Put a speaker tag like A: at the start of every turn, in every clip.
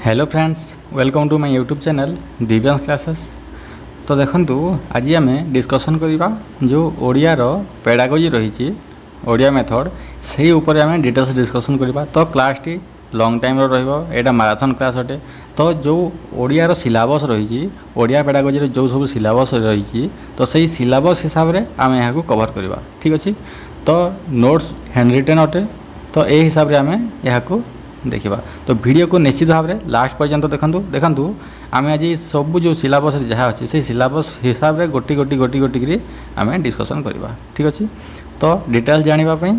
A: Hello friends, welcome to my YouTube channel Divyansh classes. तो देखंतु आज आम डिस्कसन करवा जो ओडिया रो पेडागोजी रही ओडिया मेथड से ऊपर आम डिटेल्स डिस्कसन करवा। तो क्लास टी लॉन्ग टाइम रहा माराथन क्लास अटे। तो जो ओडिया रो सिलेबस रही ओडिया पेडागोजी जो सब सिलेबस रही तो सही सिलेबस हिसाब से आम यहाँ कवर करवा। ठीक अच्छे। तो नोट्स हैंड रिटेन अटे। तो ये हिसाब से आम यहाँ देखा। तो वीडियो को निश्चित भाव में लास्ट पर्यंत देखु आम आज सब जो सिलेबस जहाँ अच्छे से सिलेबस हिसाब से गोटी गोटी गोटी गोटी आम डिस्कसन करवा। ठीक अच्छे। तो डिटेल्स जानापी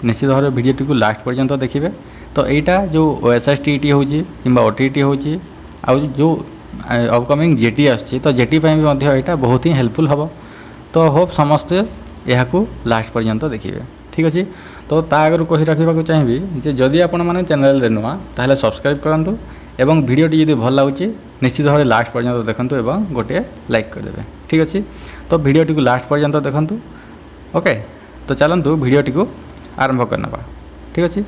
A: निश्चित भाव में वीडियो को लास्ट पर्यंत देखिए। तो यहाँ जो OSSTT हो कि OTT हो जो अपकमिंग जेटी आसची तो जेटी भी यहाँ बहुत ही हेल्पफुल हम। तो होप समस्ते यहाँ लास्ट पर्यंत देखिए। ठीक अच्छे। तो आगर कही रखा चाहिए जदि आपण मैंने चैनल नुआ ताहले सब्सक्राइब करूँ एवं वीडियोटी यदि भल लगे निश्चित भाव लास्ट पर्यंत देखूँ एवं गोटे लाइक करदे। ठीक अच्छे। तो वीडियोटी को लास्ट पर्यंत देखूँ। ओके। तो चलतु वीडियोटी को आरंभ करना। ठीक अच्छे।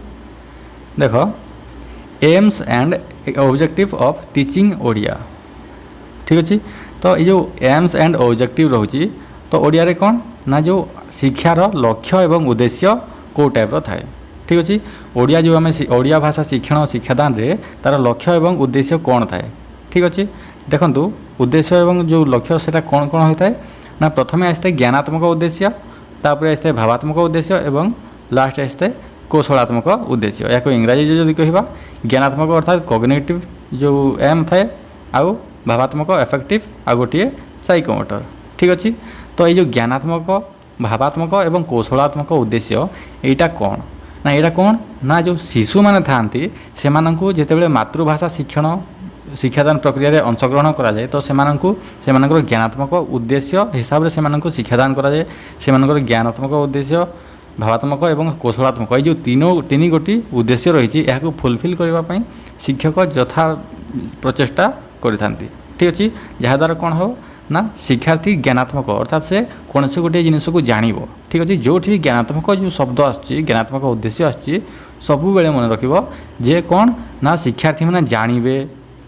A: देख AIIMS and objective of teaching Odia. ठीक अच्छे। तो ये जो एम्स एंड ऑब्जेक्टिव रोचे तो ओडिया रे कौन ना जो शिक्षार लक्ष्य एवं उद्देश्य को टाइप थाए। ठीक अच्छे। ओडिया जो आम ओडिया भाषा शिक्षण शिक्षादान रे तार लक्ष्य एवं उद्देश्य कौन थाए। ठीक अच्छे। देखंतु उद्देश्य एवं जो लक्ष्य से कौन कौन होता है ना प्रथम आसता है ज्ञानात्मक उद्देश्य, तापर आसता है भावात्मक उद्देश्य एवं लास्ट आसता है कौशलात्मक उद्देश्य। या इंग्राजी जो कह ज्ञानात्मक अर्थात कॉग्निटिव जो एम थाए आउ भावात्मक एफेक्टिव आ गोटे साइकोमोटर। ठीक अच्छे। तो ये ज्ञानात्मक भावात्मक एवं कौशलात्मक उद्देश्य यहाँ कौन ना यहाँ कौन ना जो शिशु मैंने था से जिते मातृभाषा शिक्षण शिक्षादान प्रक्रिया रे अंशग्रहण करा जाए तो से ज्ञानात्मक उद्देश्य हिसाब से शिक्षादान करा जाए। से ज्ञानात्मक उद्देश्य भावात्मक एवं कौशलात्मक ये जो तीन गोटी उद्देश्य रही है फुलफिल करने शिक्षक यथा प्रचेषा करें। ठीक अच्छे। जहाद्वारा कौन हो ना शिक्षार्थी ज्ञानात्मक अर्थात से कौन से गोटे जिनस को जान। ठीक अच्छे। जो ज्ञानात्मक जो शब्द आसुच्ची ज्ञानात्मक उद्देश्य आसुच्ची सबु बेले मन रखिबो जे कौन ना शिक्षार्थी मैंने जानवे।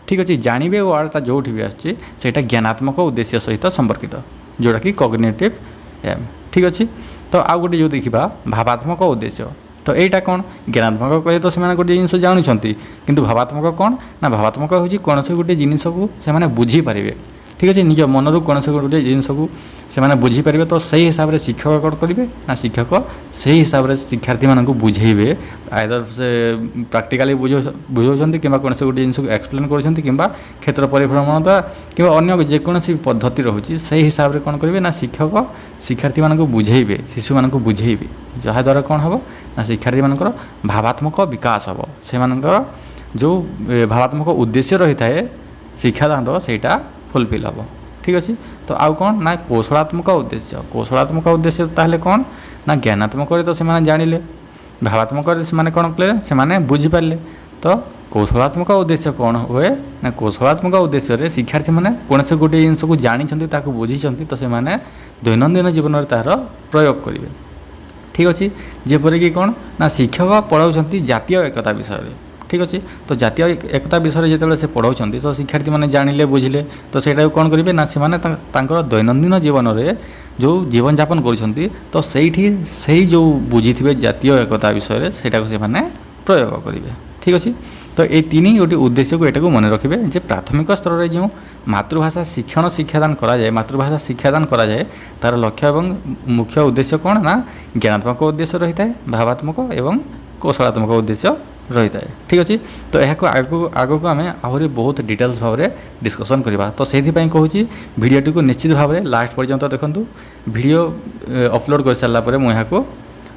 A: ठीक अच्छे। जानवे वार्डटा जो भी आसुच्ची सेटा ज्ञानात्मक उद्देश्य सहित संपर्कित जोटा कि कॉग्निटिव एम। ठीक अच्छे। तो आउ गोटे जो देखा भावात्मक उद्देश्य तो यहाँ कौन ज्ञानात्मक कहे तो से गोटे जिन जानते किंतु भावात्मक कौन ना भावात्मक हूँ कौन से गोटे जिनस को से बुझीपारे। ठीक अच्छे। निज मनरू कौन से गोटे जिनस को से बुझीपारे तो सही हिसाब से शिक्षक कौन करेंगे ना शिक्षक से हिसाब से शिक्षार्थी मानक बुझेबे आइदर से प्राक्टिकाली बुझाऊँ कि कौन से गोटे जिनस को एक्सप्लेन कर क्षेत्र परिभ्रमण द्वारा कि अन्य जेकोसी पद्धति रोचे से हिसाब से कौन करेंगे ना शिक्षक शिक्षार्थी मानक बुझेबे शिशु मानक बुझेबे जहाद्वारा कौन हम ना शिक्षार्थी मानकर भावात्मक विकास हम से जो भावात्मक उद्देश्य रही है शिक्षादान सेटा फुलफिल हम। ठीक अच्छे। तो आउ कौन ना कौशलात्मक उद्देश्य ताहले कौन ना ज्ञानात्मक तो से जानिले भावात्मक से कौन कले से बुझीपारे। तो कौशलात्मक उद्देश्य कौन हुए ना कौशलात्मक उद्देश्य शिक्षार्थी मैंने कौन से गोटे जिनस को जानते बुझी तो से दैनंदिन जीवन में तार प्रयोग करेंगे। ठीक अच्छे। जेपरिक कौन ना शिक्षक पढ़ाऊँ जातीय एकता विषय। ठीक अच्छे। तो जातीय एकता विषय जो से पढ़ाऊँ तो शिक्षार्थी मैंने जानिले बुझिले तो सेटा कौन करेंगे ना से दैनंदिन जीवन में जो जीवन यापन कर से जो बुझी जातीय एकता विषय से प्रयोग करेंगे। ठीक अच्छे। तो ये तीन गोटे उद्देश्य को यहाँ मन रखिए जे प्राथमिक स्तर में जो मातृभाषा शिक्षण शिक्षादान करा जाए मातृभाषा शिक्षादान करा जाए तार लक्ष्य एवं मुख्य उद्देश्य कौन ना ज्ञानात्मक उद्देश्य रही है भावात्मक एवं कौशलात्मक उद्देश्य रही है। ठीक अच्छे। तो यह आगक आम आहरी बहुत डिटेल्स भाव में डिस्कसन करवा। तो से कहूँ वीडियोटी को निश्चित भाव में लास्ट पर्यंत देखूँ। वीडियो अपलोड कर सारापर मुझे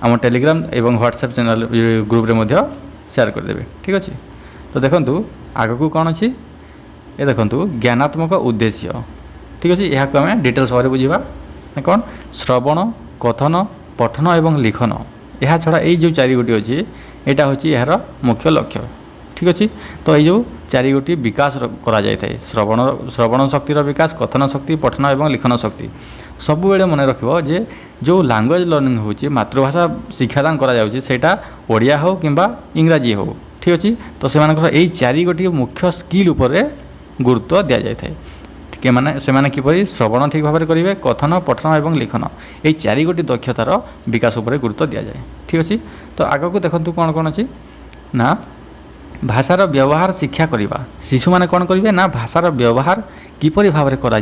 A: आम टेलीग्राम एवं व्हाट्सएप चैनल ग्रुप रे शेयर करदेवे। ठीक अच्छे। तो देखूँ आगक कौन अच्छी ये देखूँ ज्ञानात्मक उद्देश्य। ठीक अच्छे। यहाँ आम डिटेल्स भाव में बुझा कौन श्रवण कथन पठन एवं लिखन यह छड़ा ये जो चारि गोटी अच्छी यहाँ हूँ यार मुख्य लक्ष्य। ठीक अच्छे। तो ये जो चारि गोटी विकास करा जाए श्रवण शक्तिर विकास कथन शक्ति पठन एवं लिखन शक्ति सबु बेले मन रखिबो जे जो लैंग्वेज लर्निंग होची मातृभाषा शिक्षादान करा जाउची सेटा ओडिया हो किंबा इंग्राजी हो ठीक अच्छे। तो से यही चारि गोटी मुख्य स्किल उपरे गुरुत्व दि जाए कि माने से किपरि श्रवण ठीक भाव में करेंगे, कथन पठन और लिखन यही चारि गोटी दक्षतार विकास उपरे गुरुत्व दि जाए। ठीक अच्छे। तो आग को देखो कौन कौन अच्छी ना भाषार व्यवहार शिक्षा करवा शिशु मैंने कौन करेंगे ना भाषार व्यवहार किपरि भाव में करा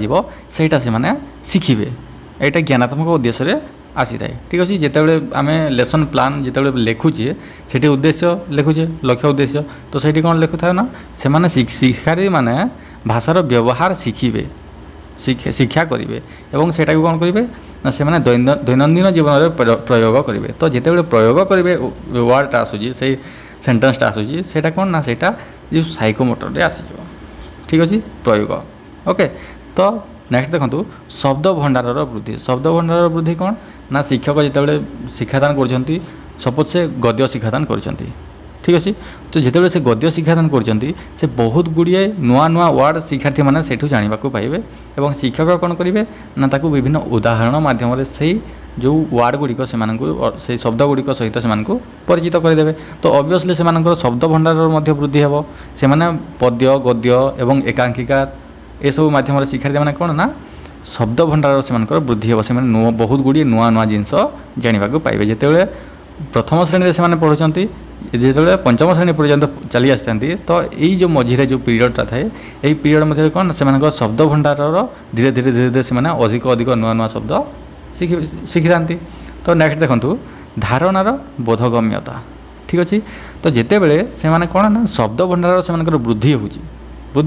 A: से माने शिखिबे। यहाँ ज्ञानात्मक उद्देश्य रे आसी थाए। ठीक अच्छे। जितेबाला आम लेसन प्लान जितेबाला लिखुचे से उद्देश्य लिखुचे लक्ष्य उद्देश्य तो से कौन लिखु था ना से शिक्षारी माने भाषार व्यवहार शिखिबे शिक्षा करेंगे और सेटा कौन करेंगे ना से दैनंदिन जीवन में प्रयोग करेंगे। तो जितेबाला प्रयोग करेंगे वर्डटा आसूँ से सेन्टेन्सटा आसूँ से कौन ना से जो साइकोमोटर आसीज। ठीक अच्छे प्रयोग। ओके। तो नेक्स्ट देखो शब्द भंडार वृद्धि। शब्द भंडार वृद्धि कौन ना शिक्षक जितेबाला शिक्षादान कर सपोज से गद्य शिक्षादान कर। ठीक अच्छे। तो जितेबाला से गद्य शिक्षादान कर बहुत गुड़िए नुआ नुआ वर्ड शिक्षार्थी मैंने से जानवा पाइबे और शिक्षक कौन करेंगे ना ताकू विभिन्न उदाहरण माध्यम से जो वर्ड गुड़िक से शब्द गुड़िक सहित से परिचित करदे। तो ऑब्वियसली से शब्द भंडार वृद्धि हे से पद्य गद्य और एकांकिका ये सब माध्यम शिक्षार्थी मैंने कौन ना शब्द भंडार से वृद्धि हे से बहुत गुड़िए नुआ नुआ जिनस जानवा पाइबे। जितेबाला प्रथम श्रेणी से पढ़ुंट जिते पंचम श्रेणी पर्यंत चली आसती तो यही जो मझीरे जो पीरियडटा थाए यही पीरियड मध्य कौन से शब्द भंडार धीरे धीरे धीरे धीरे से अधिक अधिक नुआ नुआ शब्द शिखि था। तो नेक्स्ट देखो धारणार बोधगम्यता। ठीक अच्छे। तो जितेबाला से कौन ना शब्द भंडार से वृद्धि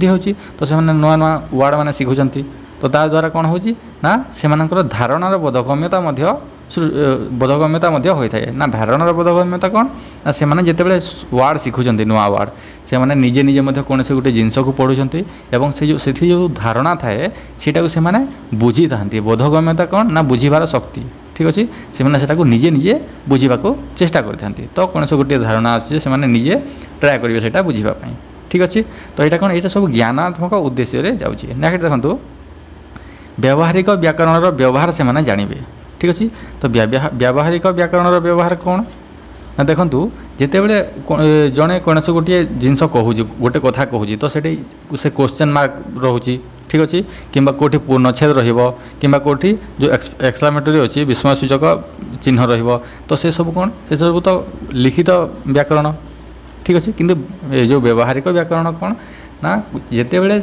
A: हो तो से नुआ नुआ वर्ड मैंने शिखुंट तो ता द्वारा कौन हो से धारणार बोधगम्यता बोधगम्यता होता है ना। धारणार बोधगम्यता कौन ना से जितेबाला वर्ड शिखुंट नुआ वर्ड से निजे निजे कौन से गोटे जिनस को पढ़ुंट और से जो धारणा थाए सेटा से बुझी था। बोधगम्यता कौन ना बुझीबार शक्ति। ठीक अच्छे। से निजे निजे बुझा चेष्टा करते तो कौन से गोटे धारणा आसे से निजे ट्राए करेंगे से बुझापी। ठीक अच्छे। तो यहाँ कौन यहाँ सब ज्ञानात्मक उद्देश्य जाऊँगी। नेक्स्ट देखो व्यावहारिक व्याकरण व्यवहार से जानवे। ठीक अच्छे। तो व्यावहारिक व्याकरण व्यवहार कौन ना देखूँ जितेबाला जड़े कौन से गोटे जिनस कहूँ गोटे कथा कहूँ तो से क्वेश्चन मार्क रोचे। ठीक अच्छे। कि कौटी पूर्णछेद रोटी जो एक्सक्लामेटरी अच्छी विस्मयसूचक चिन्ह रो से सब कौन से सब तो लिखित व्याकरण। ठीक अच्छे। किंतु जो व्यावहारिक व्याकरण कौन ना जितेबाला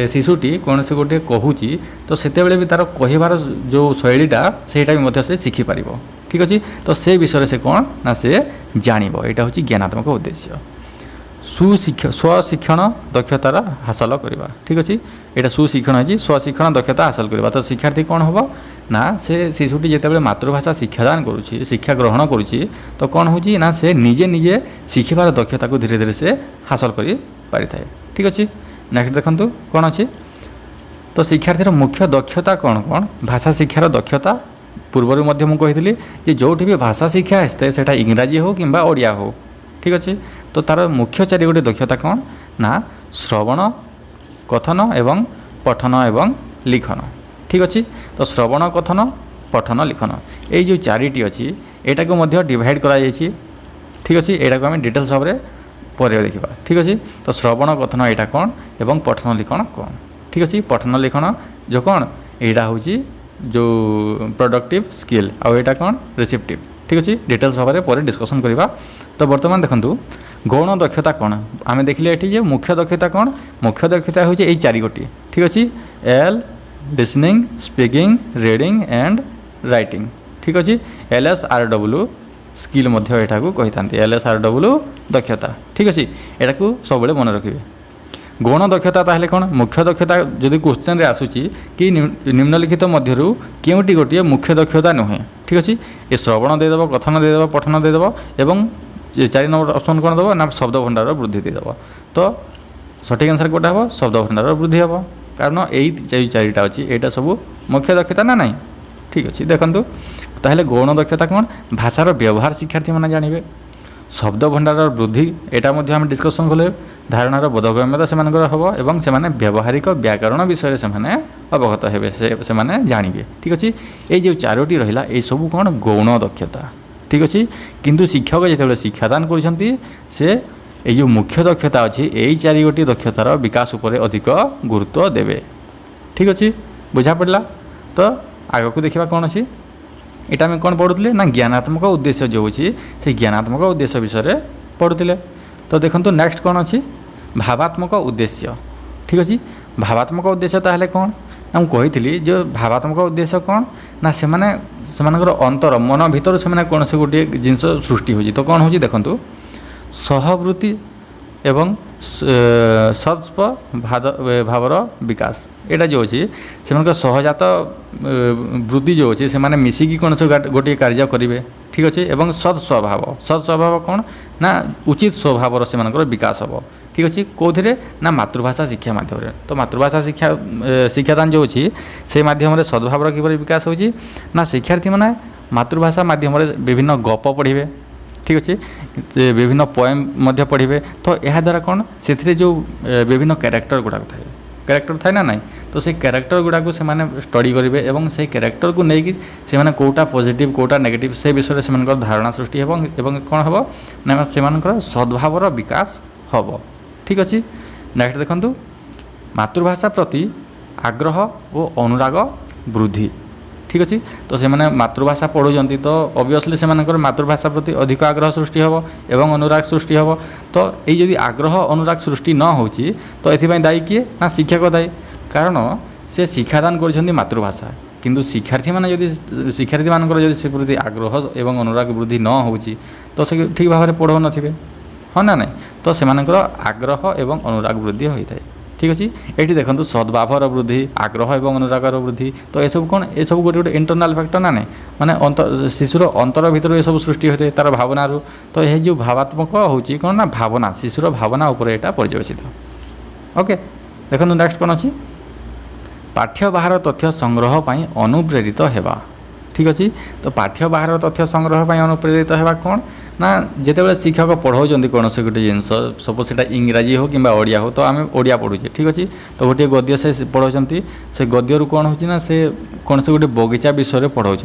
A: शिशुटी कौन से गोटे कहूँ तो से भी तार कहार जो शैलीटा से से शिखिपार। ठीक अच्छे। तो से विषय से कौन ना से जान यहाँ हूँ ज्ञानात्मक उद्देश्य। स्वशिक्षण दक्षतार हासिल करवा। ठीक अच्छे। यहाँ सुशिक्षण है स्वशिक्षण दक्षता हासिल करवा। तो शिक्षार्थी कौन हम ना से शिशुटी जितेबाला मातृभाषा शिक्षादान करुँची शिक्षा ग्रहण करुँची तो कौन हो ना से निजे निजे शिखिबार दक्षता को धीरे धीरे से हासिल कर पारि थाए। ठीक अच्छे। नेक्स्ट देखो कौन अच्छे तो शिक्षार्थीर मुख्य दक्षता कौन कौन भाषा शिक्षार दक्षता पूर्वर मुझे कि जो भी भाषा शिक्षा आसता है इंग्राजी हो कि ओडिया हो। ठीक अच्छे। तो तार मुख्य चारि गोटे दक्षता कौन ना श्रवण कथन एवं पठन एवं लिखन। ठीक अच्छे। तो श्रवण कथन पठन लिखन ये जो चारिटी अच्छी यहाँ को डिवाइड करा। ठीक अच्छे। यहाँ को आम डिटेल्स भाव में पर देखा। ठीक अच्छे। तो श्रवण कथन यहाँ कौन एवं पठन लिखन कौन। ठीक अच्छे। पठन लिखन जो कौन यहाँ हूँ जो प्रोडक्टिव स्किल आउटा कौन रिसिप्टिव। ठीक अच्छे। डिटेल्स भाव में पर डिस्कसन करवा। तो बर्तमान देखूँ गौण दक्षता कौन आम देखिले ये मुख्य दक्षता कौन मुख्य दक्षता हूँ ये चारि गोटी। ठीक अच्छे। L listening speaking reading and writing. ठीक अच्छे। LSRW स्किल यहाँ को कही था। LSRW दक्षता। ठीक अच्छे। यहाँ को सब मन रखिए। गौण दक्षता ताहले कौन मुख्य दक्षता जदि क्वेश्चन आसूची कि निम्नलिखित मध्यरु केउटी गोटे मुख्य दक्षता नुहे। ठीक अच्छे। ये श्रवण देदेव कथन देदेव पठन देदेव एवं 4 नंबर ऑप्शन कौन देव ना शब्द भंडार वृद्धि देदेव। तो सठिक आंसर कौटा हम शब्द भंडार वृद्धि हम कारण यही चारिटा अच्छी यहाँ सब मुख्य दक्षता ना ना। ठीक अच्छे। देखो ताहले गौण दक्षता कौन भाषार व्यवहार शिक्षार्थी मैंने जानवे। शब्द भंडार वृद्धि यहाँ आम डिस्कसन कले धारणार बोधगम्यता से हम और से व्यावहारिक व्याकरण विषय से अवगत हे से जानवे। ठीक अच्छे। ये जो चारोटी रहा ये सब कौन गौण दक्षता। ठीक अच्छे। किंतु शिक्षक जिते शिक्षादान कर ये जो मुख्य दक्षता अच्छी यही 4 गोटी दक्षतार विकास उपरे अधिक गुरुत्व देवे। ठीक अच्छे बुझा पड़ा। तो आग को देखा कौन अच्छी यहाँ आम कौन पढ़ुले ना ज्ञानात्मक उद्देश्य जो अच्छी से ज्ञानात्मक उद्देश्य विषय पढ़ुले। तो देखो नेक्स्ट कौन अच्छी भावात्मक उद्देश्य। ठीक अच्छे भावात्मक उद्देश्य ताहले कौन ना मुझे जो भावात्मक उद्देश्य कौन ना से अंतर मन भीतर से कौन से गोटे जिनस सृष्टि हो तो कौन हो देखु सहवृत्ति एवं सत्स्प भावर विकास यहाँ जो अच्छी से सहजात वृद्धि जो अच्छे से मिसिकी कौन से गोटे कार्य करेंगे। ठीक अच्छे एवं सत्स्वभाव कौन ना उचित स्वभाव से विकास हम। ठीक अच्छे कौन ना मातृभाषा शिक्षा मध्यम। तो मातृभाषा शिक्षादान जो अच्छी से मध्यम सद्भाव किपर विकास होची ना शिक्षार्थी मैंने मातृभाषा मध्यम विभिन्न गप पढ़े। ठीक अच्छे विभिन्न पोएम मध्य पढ़े। तो यह द्वारा कौन से जो विभिन्न कैरेक्टर गुड़ाक थाए ना नाई तो से कैरेक्टर गुड़ाक से स्टडी करेंगे एवं से कैरेक्टर को लेकिन से कौटा पॉजिटिव कौटा नेगेटिव से विषय से धारणा सृष्टि एवं कौन हम ना से सद्भावर विकास हम। ठीक अच्छे नेक्स्ट देखु मातृभाषा प्रति आग्रह और अनुराग वृद्धि। ठीक अच्छे तो से मातृभाषा पढ़ुंट तो ऑब्वियसली से मातृभाषा प्रति अधिक आग्रह सृष्टि हम एवं अनुराग सृष्टि हम। तो ये आग्रह अनुराग सृष्टि न हो तो ये दायी किए ना शिक्षक दायी कारण से शिक्षादान कर मातृभाषा किंतु शिक्षार्थी मैंने जब शिक्षार्थी मानकर से प्रति आग्रह एवं अनुराग वृद्धि न हो तो से ठीक भाव में पढ़ाऊ नथिबे हाँ ना नहीं तो से आग्रह एवं अनुराग वृद्धि होता है। ठीक अच्छे ये देखो सद्भावर वृद्धि आग्रह एवं अनुरागर वृद्धि तो ये सब कौन ये सब गोटे गोटे इंटरनाल फैक्टर ना नहीं माने शिशुर अंतर भीतर ये सब सृष्टि होते तार भावना तो यह जो भावात्मक होची कौन ना भावना शिशुर भावना उपर यहाँ पर्यवेसित। ओके देखो नेक्स्ट कौन अच्छी पाठ्य बाहर तथ्य संग्रह पर अनुप्रेरित हेबा। ठीक अच्छे तो पाठ्य बाहर तथ्य संग्रह पर अनुप्रेरित हेबा कौन ना जिते शिक्षक पढ़ाऊँ कौन से गोटे जिनस सपोज से इंग्राजी हो कि ओडिया हो तो आम ओडिया पढ़ुचे। ठीक अच्छे तो गोटे गद्य से पढ़ाऊँ से गद्य कौन हो से कौन से गोटे बगीचा विषय पढ़ाऊँ।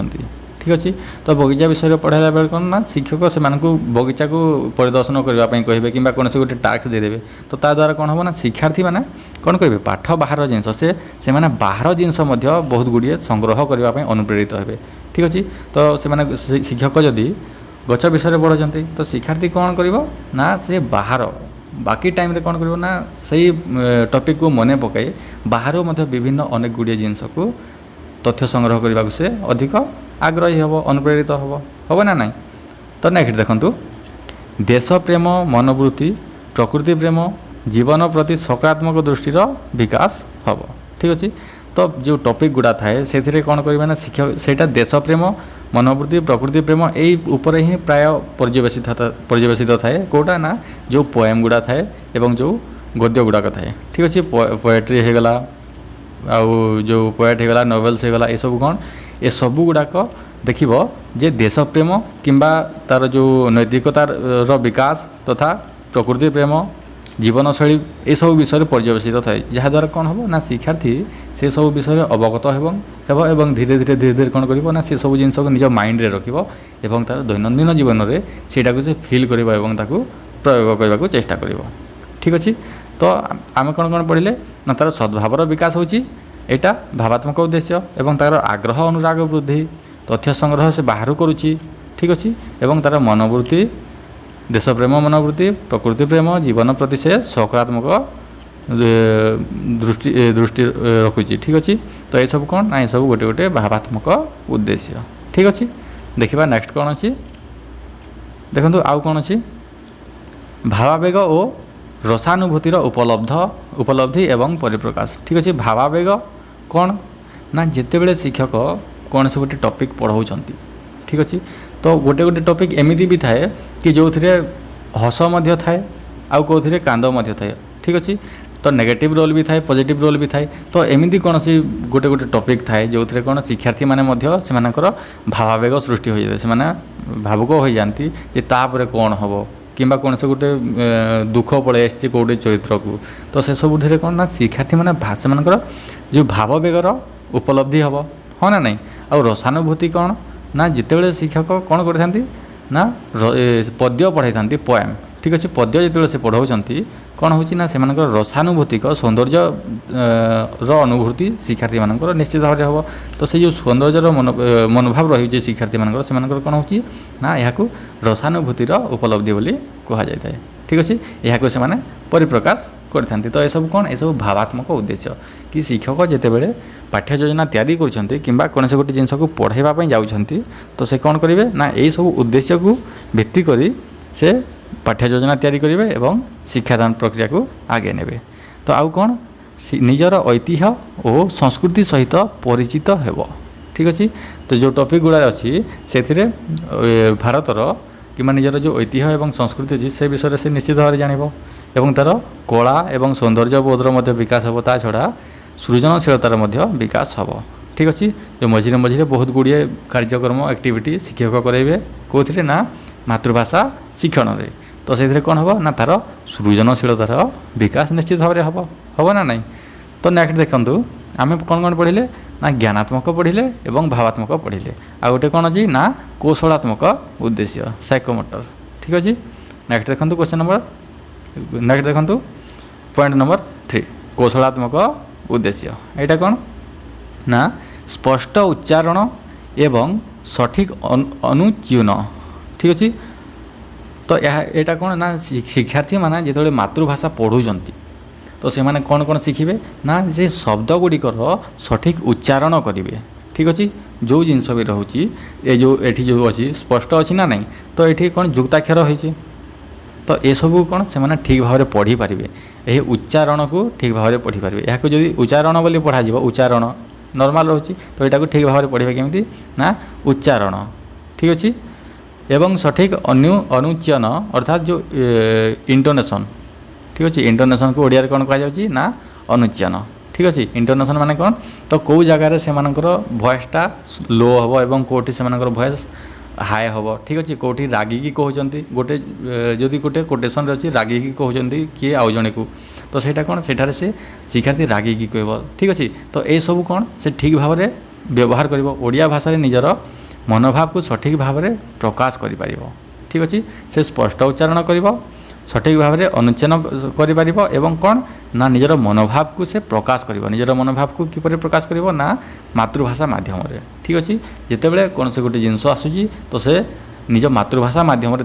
A: ठीक अच्छे तो बगीचा विषय पढ़ाला बेले कौन ना शिक्षक से बगीचा को परिदर्शन करने कहे कि कौन से गोटे टास्क देदेवे तो ता द्वारा कौन हम ना शिक्षार्थी मैंने कौन कहे पाठ बाहर जिनस से बाहर जिनस बहुत गुड़िए संग्रह करने अनुप्रेरित हे। ठीक अच्छे तो से शिक्षक जदि गच विषय पढ़ाते तो शिक्षार्थी कौन कर ना से बाहर बाकी टाइम रे कौन कर ना सही टॉपिक को मन पकाई बाहर विभिन्न अनेक गुड़िए जिनस को तथ्य संग्रह करने से अधिक आग्रही हम अनुप्रेरित हम ना नहीं। तो नेक्स्ट देखु देश प्रेम मनोवृत्ति प्रकृति प्रेम जीवन प्रति सकारात्मक दृष्टिर विकास हम। ठीक अच्छे तो जो टॉपिक गुड़ा थाए से कौन करेंगे ना शिक्षक से देश प्रेम मनोवृत्ति प्रकृति प्रेम यही उपर ही प्राय पर्यवेसित थाए कौटा ना जो पोएम गुड़ा थाए एवं जो गद्य गुड़ाक थाए। ठीक अच्छे पोएट्री होगला आउ जो पोएट होगला नोवेल्स होगला ये सब कौन ये सबू गुड़ाक देखिब जे देश प्रेम किंबा तार जो नैतिकतार विकास तथा प्रकृति प्रेम जीवनशैली ये सब विषय पर्यवेसित थाए जहाँद्वारा कौन हम ना शिक्षार्थी से सब विषय अवगत एवं धीरे धीरे कौन कर ना से सब जिन निज माइंड रे रखिबो एवं तार दैनंदिन जीवन में सेटा को से फील करिबो एवं ताकू प्रयोग करने को चेष्टा करिबो। ठीक अच्छे तो आम कौन कौन पढ़ले ना तार सद्भावर विकास होची एटा भावात्मक उद्देश्य एवं तार आग्रह अनुराग वृद्धि तथ्य संग्रह से बाहर करुच्ची। ठीक अच्छे एवं तार मनोवृत्ति देश प्रेम मनोवृत्ति प्रकृति प्रेम जीवन प्रति से सकारात्मक दृष्टि रखुची। ठीक अच्छे तो ये सब कौन ना ये सब गोटे गोटे भावात्मक उद्देश्य। ठीक अच्छे देखा नेक्स्ट कौन अच्छी देखो आउ कौन अच्छी भावावेग और रसानुभूतिर उपलब्धि एवं परिप्रकाश। ठीक अच्छे भावावेग कौन ना जितेबले शिक्षक कौन से गोटे टॉपिक पढ़ाऊँ। ठीक अच्छे तो गोटे गोटे टॉपिक एमती भी थाए कि जो थे हस मध्य थाए आउ कौन कांद मध्य थाए। ठीक अच्छे तो नेगेटिव रोल भी थाए पॉजिटिव रोल भी थाए तो एमती कौन सी गोटे गोटे टॉपिक थाए जो थे कौन शिक्षार्थी मैंने से भावावेग सृष्टि हो जाए से भावुक हो जाती जे तापर कौन हम कि कौन से गोटे दुख पड़े आसचे कौटे चरित्र को तो से सब कौन ना शिक्षार्थी मैंने से जो भाववेगर उपलब्धि हम हाँ ना नहीं आ रसानुभूति कौन ना जितेबले शिक्षक कौन करते ना पद्य पढ़ाई था पोएम ठीक अच्छे पद्य जो से पढ़ाऊँच कौन हो रसानुभूतिक सौंदर्य अनुभूति शिक्षार्थी मान निश्चित भाव में हम तो से जो सौंदर्यर मनोभाव रही शिक्षार्थी मान कौन होना यहाँ रसानुभूतिर उपलब्धि बोली कह जाए ठीक अच्छे यहाँ से परिप्रकाश करते तो यह कौन यह भावात्मक उद्देश्य कि शिक्षक जितेबाला पाठ्य योजना तैयारी कर कौन से गोटे जिनस को पढ़ाइवाई जाऊँच तो से कौन करेंगे ना यही सब उद्देश्य को भित्ति कर से पाठ्य योजना तैयारी करेंगे एवं शिक्षादान प्रक्रिया को आगे नेबे तो आउ कौन निजर ऐतिह्य और संस्कृति सहित परिचित हेब ठीक अच्छे तो जो टॉपिक गुड़ा अच्छी से भारतर कि निजर जो ऐतिह्य एवं संस्कृति अच्छी से विषय से निश्चित भाव में जानव एवं तार कला एवं सौंदर्य बोधर विकास हम ता छड़ा सृजनशीलतार विकास हम ठीक अच्छे जो मझे मझे बहुत गुड़िए कार्यक्रम एक्टिविटी शिक्षक करेंगे कौन ना मातृभाषा शिक्षण में तो से कौन हम ना तार सृजनशीलतार विकास निश्चित भाव में हम ना नहीं तो नेक्स्ट देखूँ आम कौन कौन पढ़ले ना ज्ञानात्मक पढ़ले एवं भावात्मक पढ़ले आ गोटे कौन अच्छी ना कौशलात्मक उद्देश्य साइकोमोटर ठीक अच्छे नेक्स्ट देखूँ क्वेश्चन नंबर नेक्स्ट देखूँ पॉइंट नंबर 3 कौशलात्मक उद्देश्य यहाँ कौन ना स्पष्ट उच्चारण एवं सठिक अनुच्यून ठीक अच्छे तो यहाँ कौन ना शिक्षार्थी मैंने जो मातृभाषा पढ़ुंट तो से माने कौन कौन शिखे ना जे शब्द गुड़िकर सठिक उच्चारण करेंगे ठीक अच्छे जो जिनस भी रोचे ये जो एठी जो अच्छी स्पष्ट अच्छी ना नहीं तो ये कौन जुक्ताक्षर होती तो ये सब कौन से माने ठीक भाव में पढ़ी पारे यही उच्चारण को ठीक भाव में पढ़ी पारे यहाँ जो उच्चारण बोली पढ़ा उच्चारण नॉर्मल रोचे तो यहाँ ठीक भाव में पढ़े केमी ना उच्चारण ठीक अच्छे एवं सठिक अनुच्यन अर्थात जो इंटोनेशन ठीक अच्छे इंटोनेशन को ओडिया कौन कह ना अनुच्यन ठीक अच्छे इंटोनेशन माने कौन तो कौ जगार से वॉइसटा लो हम एवं कौटी से वॉइस हाई हम ठीक अच्छे कौटी रागिकी कहते गोटे जदि गोटे कोटेसन अच्छी रागिकी कहते किए आउ जड़े को तो सहीटा कौन सेठारे से शिक्षार्थी रागिकी कह ठीक अच्छे तो ये सब कौन से ठीक भाव में व्यवहार कर ओडिया भाषा निजर मनोभाव को सठिक भाव में प्रकाश कर ठीक अच्छे से स्पष्ट उच्चारण कर सठिक भाव में अनुच्छेद कर कौन ना निजर मनोभाव को से प्रकाश कर निजर मनोभाव को किपर प्रकाश कर ना मातृभाषा माध्यम ठीक अच्छे जितेबाला कौन से गोटे जिनस आसूँ तो से निज मातृभाषा माध्यम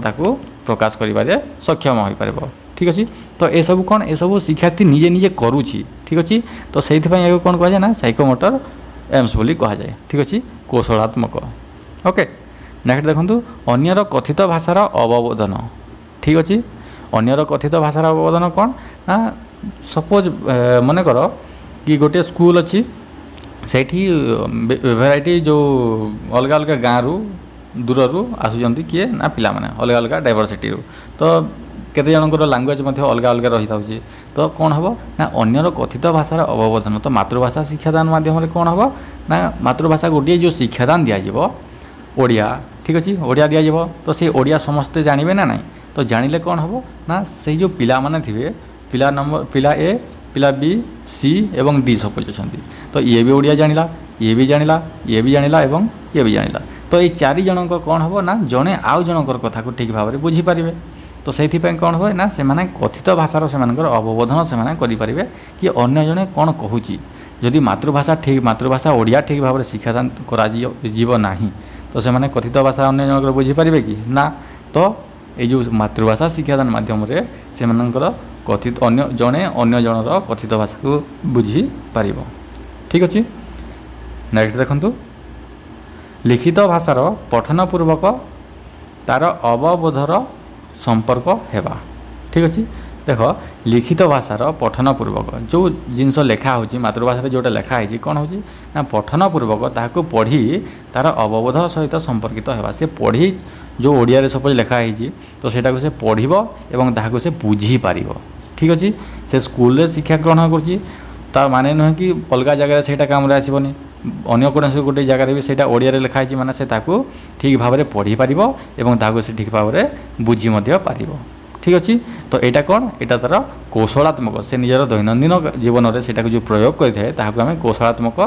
A: प्रकाश कर सक्षम हो पार ठीक अच्छे तो ये सब कौन ये सब शिक्षार्थी निजे निजे करुँची ठीक अच्छे तो से कौन कह ना साइकोमोटर एम्स बोली कह जाए ठीक अच्छे कौशलात्मक ओके नेक्स्ट देखो अन्यर कथित भाषार अवबोधन ठीक अच्छे अन्यर कथित भाषार अवबोधन कौन ना सपोज मनकर कि गोटे स्कूल अच्छी से भेराइटी जो अलग अलग गाँव दूर आसुँच किए ना पिला माने अलग अलग डाइवर्सिटी तो केते जनकर लैंग्वेज अलग अलग रही था तो कौन हम ना अन्यर कथित भाषार अवबोधन तो मातृभाषा शिक्षादान माध्यम कौन हम ना मातृभाषा गोटे जो शिक्षादान दिज्व ओडिया ठीक अच्छे ओडिया दिज्व तो से ओडिया समस्ते जानवे ना नहीं तो जानिले कौन हम ना से जो पिला माने थे पिला नंबर पिला ए पिला बी सी एवं डी सपोज अच्छा तो ये भी ओडिया जानिला ये भी जानिला ये भी जानिला एवं ये भी जानिला तो ये चारि जनक कौन हम ना जड़े आउ जनकर कथा को ठीक भाव में बुझीपारे तो से कौन हुए ना से कथित भाषार से अवबोधन से करें कि अन्य जड़े कौन कहूँ जदि मातृभाषा ठीक मातृभाषा ओडिया ठीक भाव में शिक्षादान करना तो से कथित भाषा अन्य जनक बुझीपारे कि ना तो ये जो मातृभाषा शिक्षादान माध्यम से कथित अन्य जड़े अन्य जनर कथित भाषा को बुझी पार ठीक अच्छे नेक्स्ट देखु लिखित भाषार पठनपूर्वक तार अवबोधर संपर्क हेबा ठीक अच्छे देख लिखित भाषार पठनपूर्वक जो जिनस लेखा हो मातृभाषा जोटा लेखाई कौन हो ना पठनपूर्वक ताको पढ़ी तार अवबोध सहित संपर्कित हेबा से पढ़ी जो ओडिया रे सपोज लेखाई तो सेटा से पढ़व एवं ताको से बुझी पार ठीक अच्छे से स्कूल रे शिक्षा ग्रहण कर माने नुहे कि अलग जगह से काम आसबनी अन्य कौन से गोटे जगार भी से ओडिया रे लिखाई माने से ताको ठीक भाव में पढ़ी पार एवं ताको से ठीक भाव में बुझी पार ठीक अच्छे तो यहाँ कौन यहाँ तार कौशलात्मक से निजर दैनंदिन जीवन में से जो प्रयोग करें आम कौशलात्मक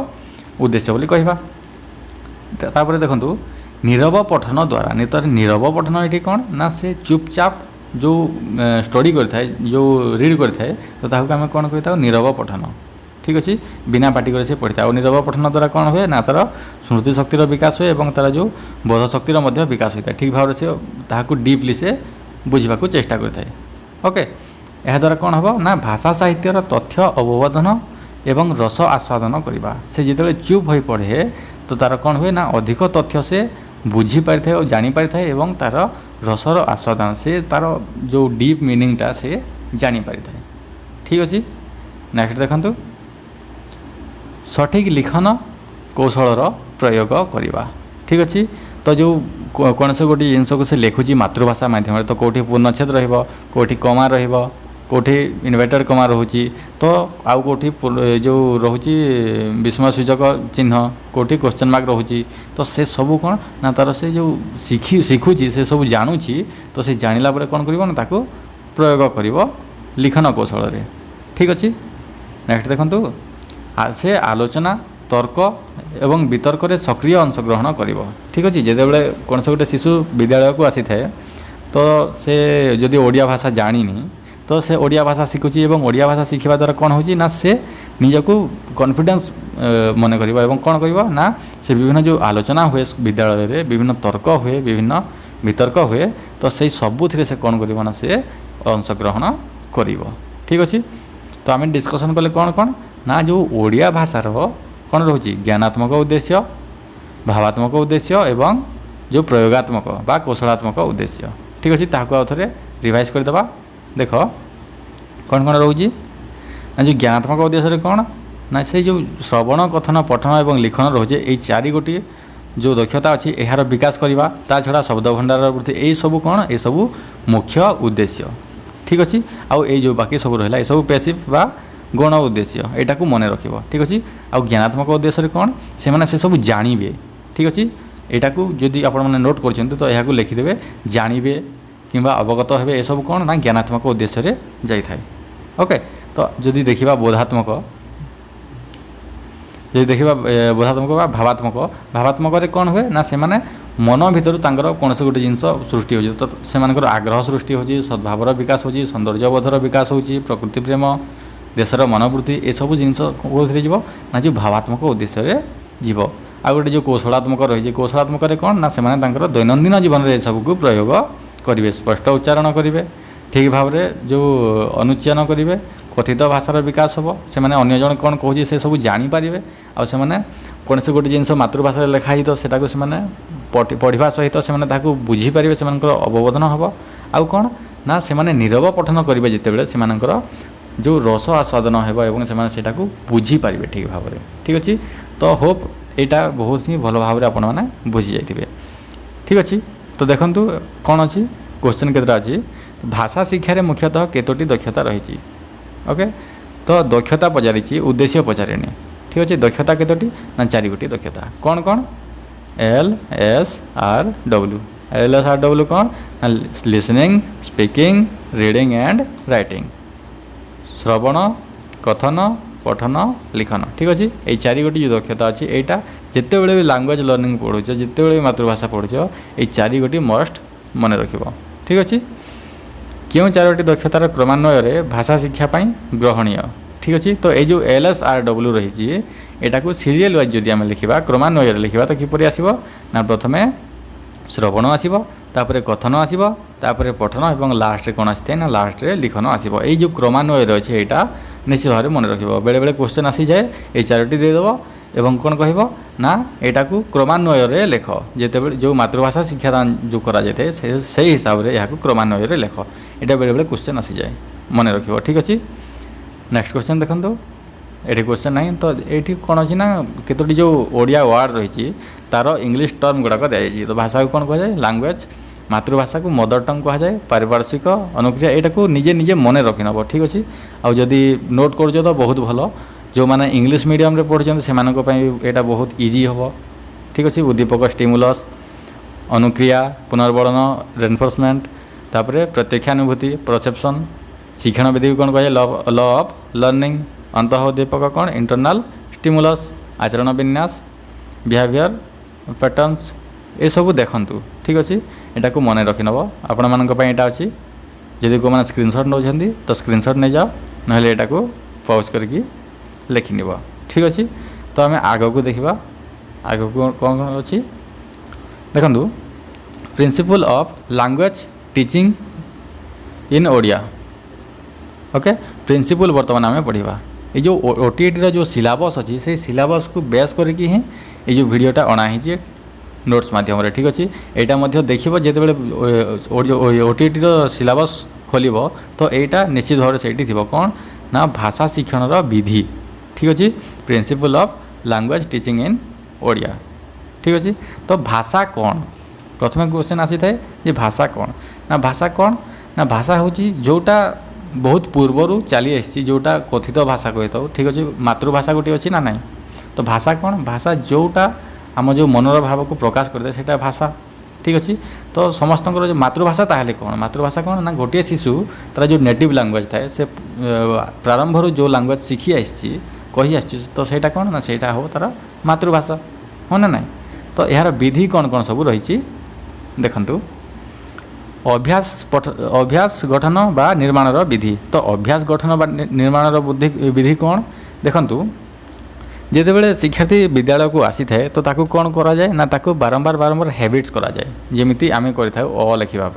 A: उद्देश्य बोली कहवा तापर देखु नीरव पठन द्वारा नीरव पठन ये कौन ना से चुपचाप जो स्टडी करଥାଏ जो रीड करଥାଏ तो ताकू आम कौन कही नीरव पठन ठीक अच्छे बिना पाटी कर पढ़ी था। नीरव पठन द्वारा कौन हुए ना तार स्मृति शक्तिर विकास हुए और तार जो बोध शक्तिर विकास होता है ठीक भाव से ताकू डीपली से बुझा चेष्टा करता है। ओके यह द्वारा कौन हम ना भाषा साहित्यर तथ्य अवबोधन एवं रस आस्वादन करवा से जिते चुप हो पढ़े तो तार कौन हुए ना अधिक तथ्य से बुझी पारि थाए और जानी पारि थाए एवं तार रसर आस्वादन से तार जो डीप मीनिंगटा से जानी पारि थाए ठीक अच्छे। नेक्स्ट देखंतु सठिक लिखन कौशलर प्रयोग करवा ठीक अच्छे। तो जो कौन से गोटे जिनस को से लिखुची मातृभाषा माध्यम तो कौटी पूर्णछेद रोटी कमा रोटी इन्वर्टेड कमा रोची तो आउ कौटी जो रोची विस्मय सूचक चिन्ह कौटी क्वेश्चन मार्क रोची तो से सब कौन ना तार से जो शिखुची से सब जानूची तो से जानिला परे कौन करिवो ना ताको प्रयोग करिवो लिखन कौशल रे ठीक अच्छे। नेक्स्ट देखंतु से आलोचना तर्क एवं वितर्क रे सक्रिय अंशग्रहण करिवो ठीक अच्छे। जेतेबेले कौन से गोटे शिशु विद्यालय को आसी थाए तो से जदि ओडिया भाषा जानिनी तो से ओडिया भाषा शिखुची एवं ओडिया भाषा शिखिबा द्वारा कौन होची ना से निजको कॉन्फिडेंस मन करिवो एवं कौन करिवो ना से विभिन्न जो आलोचना हुए विद्यालय रे विभिन्न तर्क हुए विभिन्न वितर्क हुए तो से सबुथिरे से कौन करिवो ना से अंशग्रहण करिवो ठीक अच्छे। तो आम डिस्कसन कले कौन कौन ना जो ओडिया भाषार कौन रोची ज्ञानात्मक उद्देश्य भावात्मक उद्देश्य एवं जो प्रयोगात्मक बा कौशलात्मक उद्देश्य ठीक अच्छे। ताकू आउ थे रिवाइज करदे देख कौन कौन रोची ना जो ज्ञानात्मक उद्देश्य कौन ना से जो श्रवण कथन पठन एवं लिखन रोचे ये चारि गोटी जो दक्षता अच्छी यार विकास करवा ता छड़ा शब्द भंडार वृद्धि यही सब कौन ये सब मुख्य उद्देश्य ठीक अच्छे। आउ ये जो बाकी सब रहा ये सब पैसिव बा गौण उद्देश्य यहाँ को मन रख ठीक अच्छे। आउ ज्ञानात्मक उद्देश्य कौन से मैंने से सब जानवे ठीक अच्छे। यहाँ को जदि आप नोट कर तो यह लिखिदेवे जानवे किंबा अवगत हे ये सब कौन ना ज्ञानात्मक उद्देश्य जाए ओके। तो जदि देखा बोधात्मक जदि देखा बोधात्मक भावात्मक भावात्मक कौन हुए ना से माने मन भितर कौन से गोटे जिनस सृष्टि हो तो से आग्रह सृष्टि हो सद्भावर विकास हो सौंदर्यबोधर विकास हो प्रकृति प्रेम देशर मनोवृत्ति ये सब जिनस कौन जीव ना जो भावात्मक उद्देश्य जीव। आ गोटे जो कौशलात्मक रही कौशलात्मक कौन ना से दैनंदिन जीवन में सब को प्रयोग करेंगे स्पष्ट उच्चारण करेंगे ठीक भाव में जो अनुच्चारण करेंगे कथित भाषार विकास हम से अन्य जन कौन कहे से सब जानीपारे आ कौन से गोटे जिनस मातृभाषा लिखाई तो सेटा पढ़ा सहित से बुझीपारे से अवबोधन हम आउ कौन ना से नीरव पठन करेंगे जितेबाला से जो रस आस्वादन हो से बुझीपारे ठीक भाव में ठीक अच्छे। तो होप यहाँ बहुत ही भल भाव में आपण मैंने बुझी जाइए ठीक अच्छे। तो देखूँ कौन अच्छी क्वेश्चन केतटा अच्छी भाषा शिक्षा मुख्यतः केतोटी दक्षता रही ओके। तो दक्षता पचारि उद्देश्य पचारे ठीक अच्छे। दक्षता केतोटी ना चारि गोटी दक्षता कौन कौन LSRW LSRW कौन ना listening speaking reading and writing श्रवण कथन पठन लिखन ठीक अच्छे। ये चारि गोटी जो दक्षता अच्छी यहाँ जिते बड़े भी लैंग्वेज लर्निंग पढ़ुच जिते बड़े मातृभाषा पढ़ुच ये चारि गोटी मस्ट मन रख ठीक अच्छे। क्यों चारोटी दक्षतार क्रमान्वय भाषा शिक्षापी ग्रहणीय ठीक अच्छे। तो ये जो LSRW रही यहाँ को सीरियल वाइज जदि आम लिखा क्रमान्वय लिखा तो किपर आसो ना प्रथमे श्रवण आसो तापर कथन आसो तापर पठन और लास्ट कौन आसी ना लास्ट रे लिखन आसो ये जो क्रमान्वय अच्छे यहाँ निश्चित भाव में मन रख बेले बेले क्वेश्चन आसी जाए ये चारोटी देदेव एवं कौन कह ना यहाँ को क्रमान्वय लेख जिते जो मातृभाषा शिक्षादान जो कराए से हिसाब से यहाँ क्रमान्वय लेख यहाँ बेले बेले क्वेश्चन आसी जाए मन रख ठीक अच्छे। नेक्स्ट क्वेश्चन देखो ये क्वेश्चन ना तो ये कौन अच्छी ना केतोटी जो ओडिया वार्ड रही तार इंग्लिश टर्म गुड़ाक दी तो भाषा को कौन कह जाए लैंग्वेज मातृभाषा को मदर टंग कह जाए पारिपार्श्विक अनुक्रिया यहाँ को निजे निजे मन रखी नब ठीक अच्छे। आउ जदि नोट कर तो बहुत भल जो मैंने इंग्लिश मीडियम रे पढ़ुं से यहाँ बहुत इजी हम ठीक अच्छे। उद्दीपक स्टिमुलस अनुक्रिया पुनर्बलन रेनफोर्समेंट तापर प्रत्यक्षानुभूति परसेप्शन शिक्षण विधि कौन कहे लॉ ऑफ लर्निंग अंतः उद्दीपक कौन इंटरनल स्टिमुलस आचरण विन्यास बिहेवियर पैटर्न्स ये सब देखु ठीक अच्छे। यहाँ को मन रखी नब आपण मान यहाँ अच्छी जदि को मैंने स्क्रीनशॉट नौ तो स्क्रीनशॉट नहीं जाओ ना यहाँ को पॉज करके लिखिनिब। ठीक अच्छे तो आम आग को देखा आग को कौन कौन अच्छी देखु principle of language teaching in Odia. Okay principle बर्तमान आम पढ़ा ये जो ओटीईटी जो सिलेबस अच्छी से सिलेबस को बेस करके ही ये जो वीडियोटा अणाही नोट्स माध्यम। ठीक अच्छे यहाँ देखो जो ओटीईटी सिलेबस खोल तो यहाँ निश्चित भाव से थी कौन ना भाषा शिक्षण विधि। ठीक अच्छे principle of language teaching in Odia. ठीक अच्छे तो भाषा कौन प्रथम क्वेश्चन आसी थाए जे भाषा कौन ना भाषा हूँ जोटा बहुत पूर्वर चली आसी जोटा कथित भाषा कही था। ठीक अच्छे मातृभाषा गोटे अच्छी ना ना तो भाषा कौन भाषा जोटा आम जो मनर भाव को प्रकाश करते से भाषा। ठीक अच्छे तो समस्त जो मातृभाषा ताहले कौन मातृभाषा कौन ना गोटे शिशु तार जो नेटिव लैंग्वेज थाए से प्रारंभ जो लैंग्वेज शिखी आसी कही आस तो सहीटा कौन ना सहीटा हो तार मातृभाषा हाँ ना ना। तो यार विधि कौन कौन सब रही देखंतु अभ्यास गठन बा निर्माण विधि। तो अभ्यास गठन बा निर्माण विधि कौन देखंतु जिते बड़े शिक्षार्थी विद्यालय को आसी थाए तो ताकू कौन करा जाए ना ताकू बारंबार हैबिट्स करा जाए जेमिति आमे करिथाउ अ लिखिबा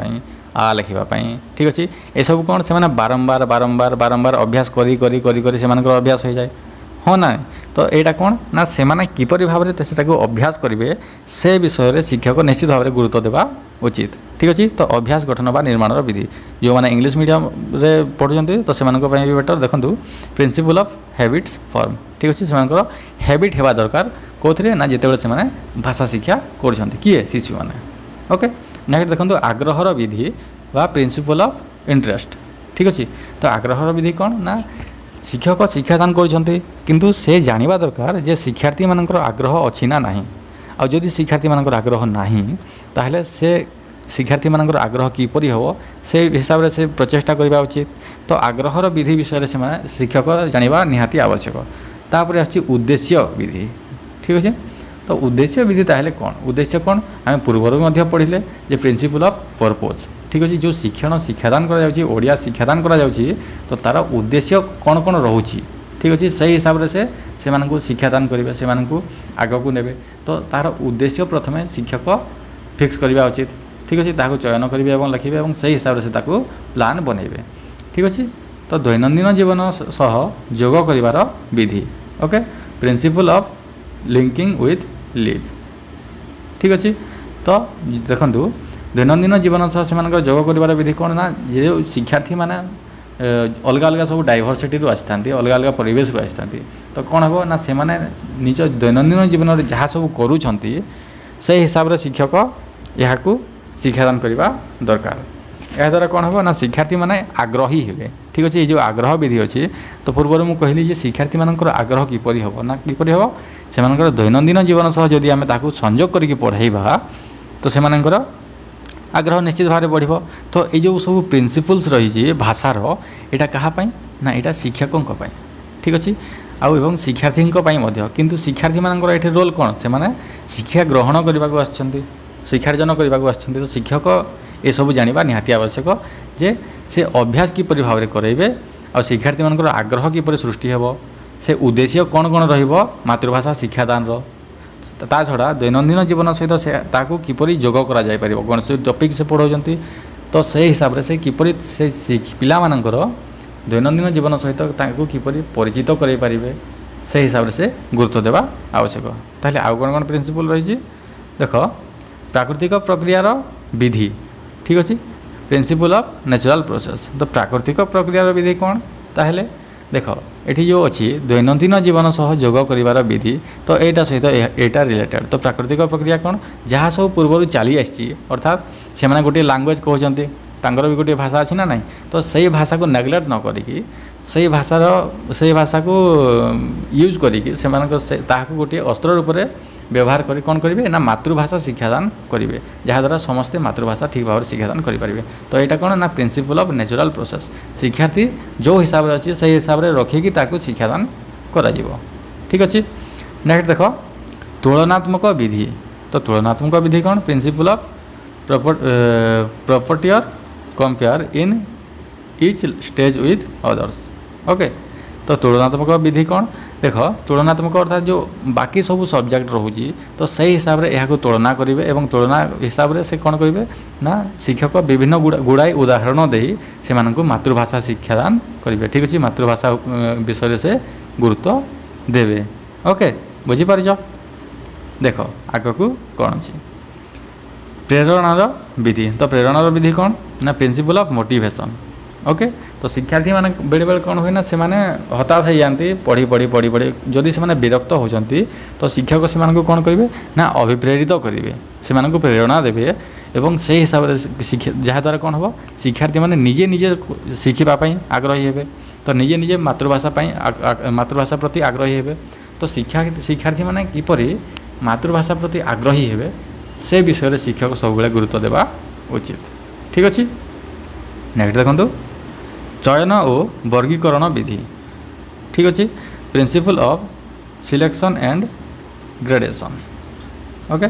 A: आ लिखिबा। ठीक अच्छे ये सब कौन से बारंबार अभ्यास करी करी करी करी से अभ्यास हो जाए हाँ ना। तो यहाँ कौन ना से किपरि भाव में से अभ्यास करेंगे से विषय शिक्षक निश्चित भाव में गुरुत्व देवा उचित। ठीक अच्छे तो अभ्यास गठन बा निर्माण विधि जो मैंने इंग्लिश मीडियम रे पढ़ुं तो से भी बेटर देखूँ प्रिंसिपल ऑफ हैबिट्स फॉर्म। ठीक अच्छे से हैबिट होगा दरकार कौन ना जिते से भाषा शिक्षा कर किए शिशु मैंने। ओके नेक्स्ट देखो आग्रहर विधि बा प्रिंसिपल ऑफ इंटरेस्ट। ठीक अच्छे तो आग्रहर विधि कौन ना शिक्षक शिक्षादान किंतु से जानिबा दरकार जे शिक्षार्थी मानकर आग्रह अच्छी ना नहीं आ जदि शिक्षार्थी मानकर आग्रह नहीं ताहले से शिक्षार्थी मानकर आग्रह किपरि हो से हिसाब से प्रचेष्टा करबा उचित। तो आग्रहर विधि विषय से शिक्षक जानिबा निहाती आवश्यक। तापर आछि उद्देश्य विधि। ठीक अच्छे तो उद्देश्य विधि ताहले कौन उद्देश्य कौन आम पूर्वर पढ़िले जे प्रिंसिपल ऑफ पर्पज। ठीक अच्छे जो शिक्षण शिक्षादान ओडिया शिक्षादान तो तार उद्देश्य कौन कौन रोचे। ठीक अच्छे से हिसाब से शिक्षादान करेंगे से आग को नेबे तो तार उद्देश्य प्रथमे शिक्षक फिक्स करवा उचित। ठीक अच्छे ताकू चयन करेंगे और लिखे और से हिसाब से प्लान बनइबे। ठीक अच्छे तो दैनंदिन जीवन सह जोग करिवार विधि। Okay principle of linking with life. ठीक अच्छे तो देखंतु दैनंदिन जीवन सह से जोग कर विधि कौन ना ये शिक्षार्थी मैंने अलग अलग सब डाइभर्सिटी आसी अलग अलग परिवेश आसी तो कौन हम ना से निज दैनंदिन जीवन में जहाँ सब करुँच से हिसाब से शिक्षक यहाँ शिक्षादान करने दरकार। यह द्वारा कौन हम ना शिक्षार्थी मैंने आग्रही हे। ठीक अच्छे ये जो आग्रह विधि अच्छी तो पूर्व मुझे कहली शिक्षार्थी मानकर आग्रह किपरि हम ना किपरि हम से दैनंदिन जीवन सह जदि आम संजोग करके पढ़ाइबा तो से आग्रह निश्चित भाव में बढ़। तो ये जो सब प्रिंसिपल्स रही भाषार यहाँ कहाँपाई ना यहाँ शिक्षकों। ठीक अच्छे आउ शिक्षार्थी किंतु शिक्षार्थी मानकर ये रोल कौन से शिक्षा ग्रहण करने को आसछन्ति शिक्षार्जन करने को आसछन्ति तो शिक्षक ये सब जानिबा निहाती आवश्यक जे से अभ्यास किपरि भाव में कराइबे आ शिक्षार्थी मानकर आग्रह किपरि सृष्टि हेबो से उद्देश्य कौन कौन रहिबो मातृभाषा शिक्षादान ता छड़ा दैनंदिन जीवन सहित से ताकू किपरि जोग करा जाय परिबो कौन से टॉपिक से पढ़ाउछन्ति तो से हिसाब से किपरि से पिला मानकर दैनंदिन जीवन सहित ताकू किपरि परिचित कराई परिबे से हिसाब से गुरुत्व देवा आवश्यक। ताहले आउ कौन कौन प्रिंसिपल रही देख प्राकृतिक प्रक्रियार विधि। ठीक अच्छे प्रिंसिपल ऑफ नेचुरल प्रोसेस। तो प्राकृतिक प्रक्रियार विधि कौन ताहले देख ये जो अच्छी दैनंदिन जीवन सह जोग कर विधि तो यहाँ सहित यहाँ रिलेटेड। तो प्राकृतिक प्रक्रिया कौन जहाँ सब पूर्व चली आसी अर्थात से गोटे लैंग्वेज कहते भी गोटे भाषा अच्छी ना ना तो सही भाषा को नेग्लेक्ट न करी से भाषा को यूज करी से गोटे अस्त्र रूप में व्यवहार करी कौन करेंगे ना मातृभाषा शिक्षादान करेंगे जहाँद्वारा समस्ते मातृभाषा ठीक भाव में शिक्षादान करेंगे। तो यहाँ कौन ना प्रिंसिपल ऑफ नेचुरल प्रोसेस शिक्षार्थी जो हिसाब से अच्छी से हिसाब से रखिकी शिक्षादान करा। ठीक अच्छे नेक्स्ट देख तुलनात्मक विधि। तो तुलनात्मक विधि कौन प्रिंसिपल ऑफ प्रॉपर्टी और compare in each stage with others. Okay, तो तुलनात्मक विधि कौन देख तुलनात्मक अर्थात जो बाकी सब सब्जेक्ट रोचे तो से हिसाब से यहाँ तुलना करेंगे और तुलना हिसाब से कौन करेंगे ना शिक्षक विभिन्न गुड़ाए उदाहरण दे से मातृभाषा शिक्षादान करेंगे। ठीक अच्छे, मातृभाषा विषय से गुरुत्व देवे। ओके, बुझीपार देख आग को कौन अच्छी प्रेरणार विधि। तो प्रेरणार विधि कौन ना प्रिंसिपल ऑफ मोटिवेशन। ओके, तो शिक्षार्थी मैंने बेले बेले कौन हुए ना से हताश हो जाती पढ़ी पढ़ी पढ़ी पढ़ी जदि से विरक्त होती तो शिक्षक से कौन करेंगे ना अभिप्रेरित करेंगे से प्रेरणा देवे और से हिसाब से जहाँद्वारा कौन हम शिक्षार्थी मैंने निजे निजे शिखापी आग्रही हे। तो निजे निजे मातृभाषा प्रति आग्रही हे। तो शिक्षार्थी मैंने किपरि मातृभाषा प्रति आग्रही हे से विषय शिक्षक सब गुरुत्व देवा उचित। ठीक अच्छे, नेक्स्ट देखो चयन और वर्गीकरण विधि। ठीक अच्छे, principle of selection and gradation. Okay,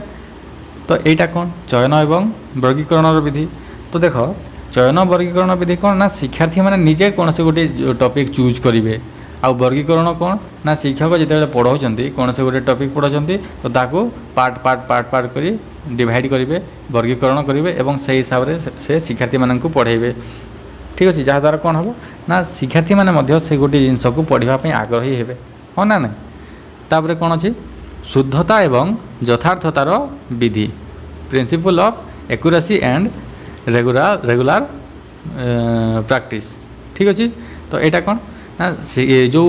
A: तो यहाँ कौन चयन एवं वर्गीकरण विधि। तो देख चयन वर्गीकरण विधि कौन ना शिक्षार्थी मैंने निजे कौन से गोटे टॉपिक चूज करेंगे आउ वर्गीकरण कौन ना शिक्षक जिते पढ़ाऊँ कौन से गोटे टॉपिक पढ़ाऊँ तो ताको पार्ट पार्ट पार्ट पार्ट कर डिवाइड करेंगे वर्गीकरण करेंगे और से हिसाब से शिक्षार्थी मान पढ़ेबे। ठीक अच्छे, जहाँद्वारा कौन हम ना शिक्षार्थी मैंने से गोटे जिनस को पढ़ापी आग्रही हे। हाँ ना नहीं, तापर कौन अच्छी शुद्धता एवं यथार्थतार विधि principle of accuracy and regular practice. ठीक अच्छे, तो यहाँ कौन ना जो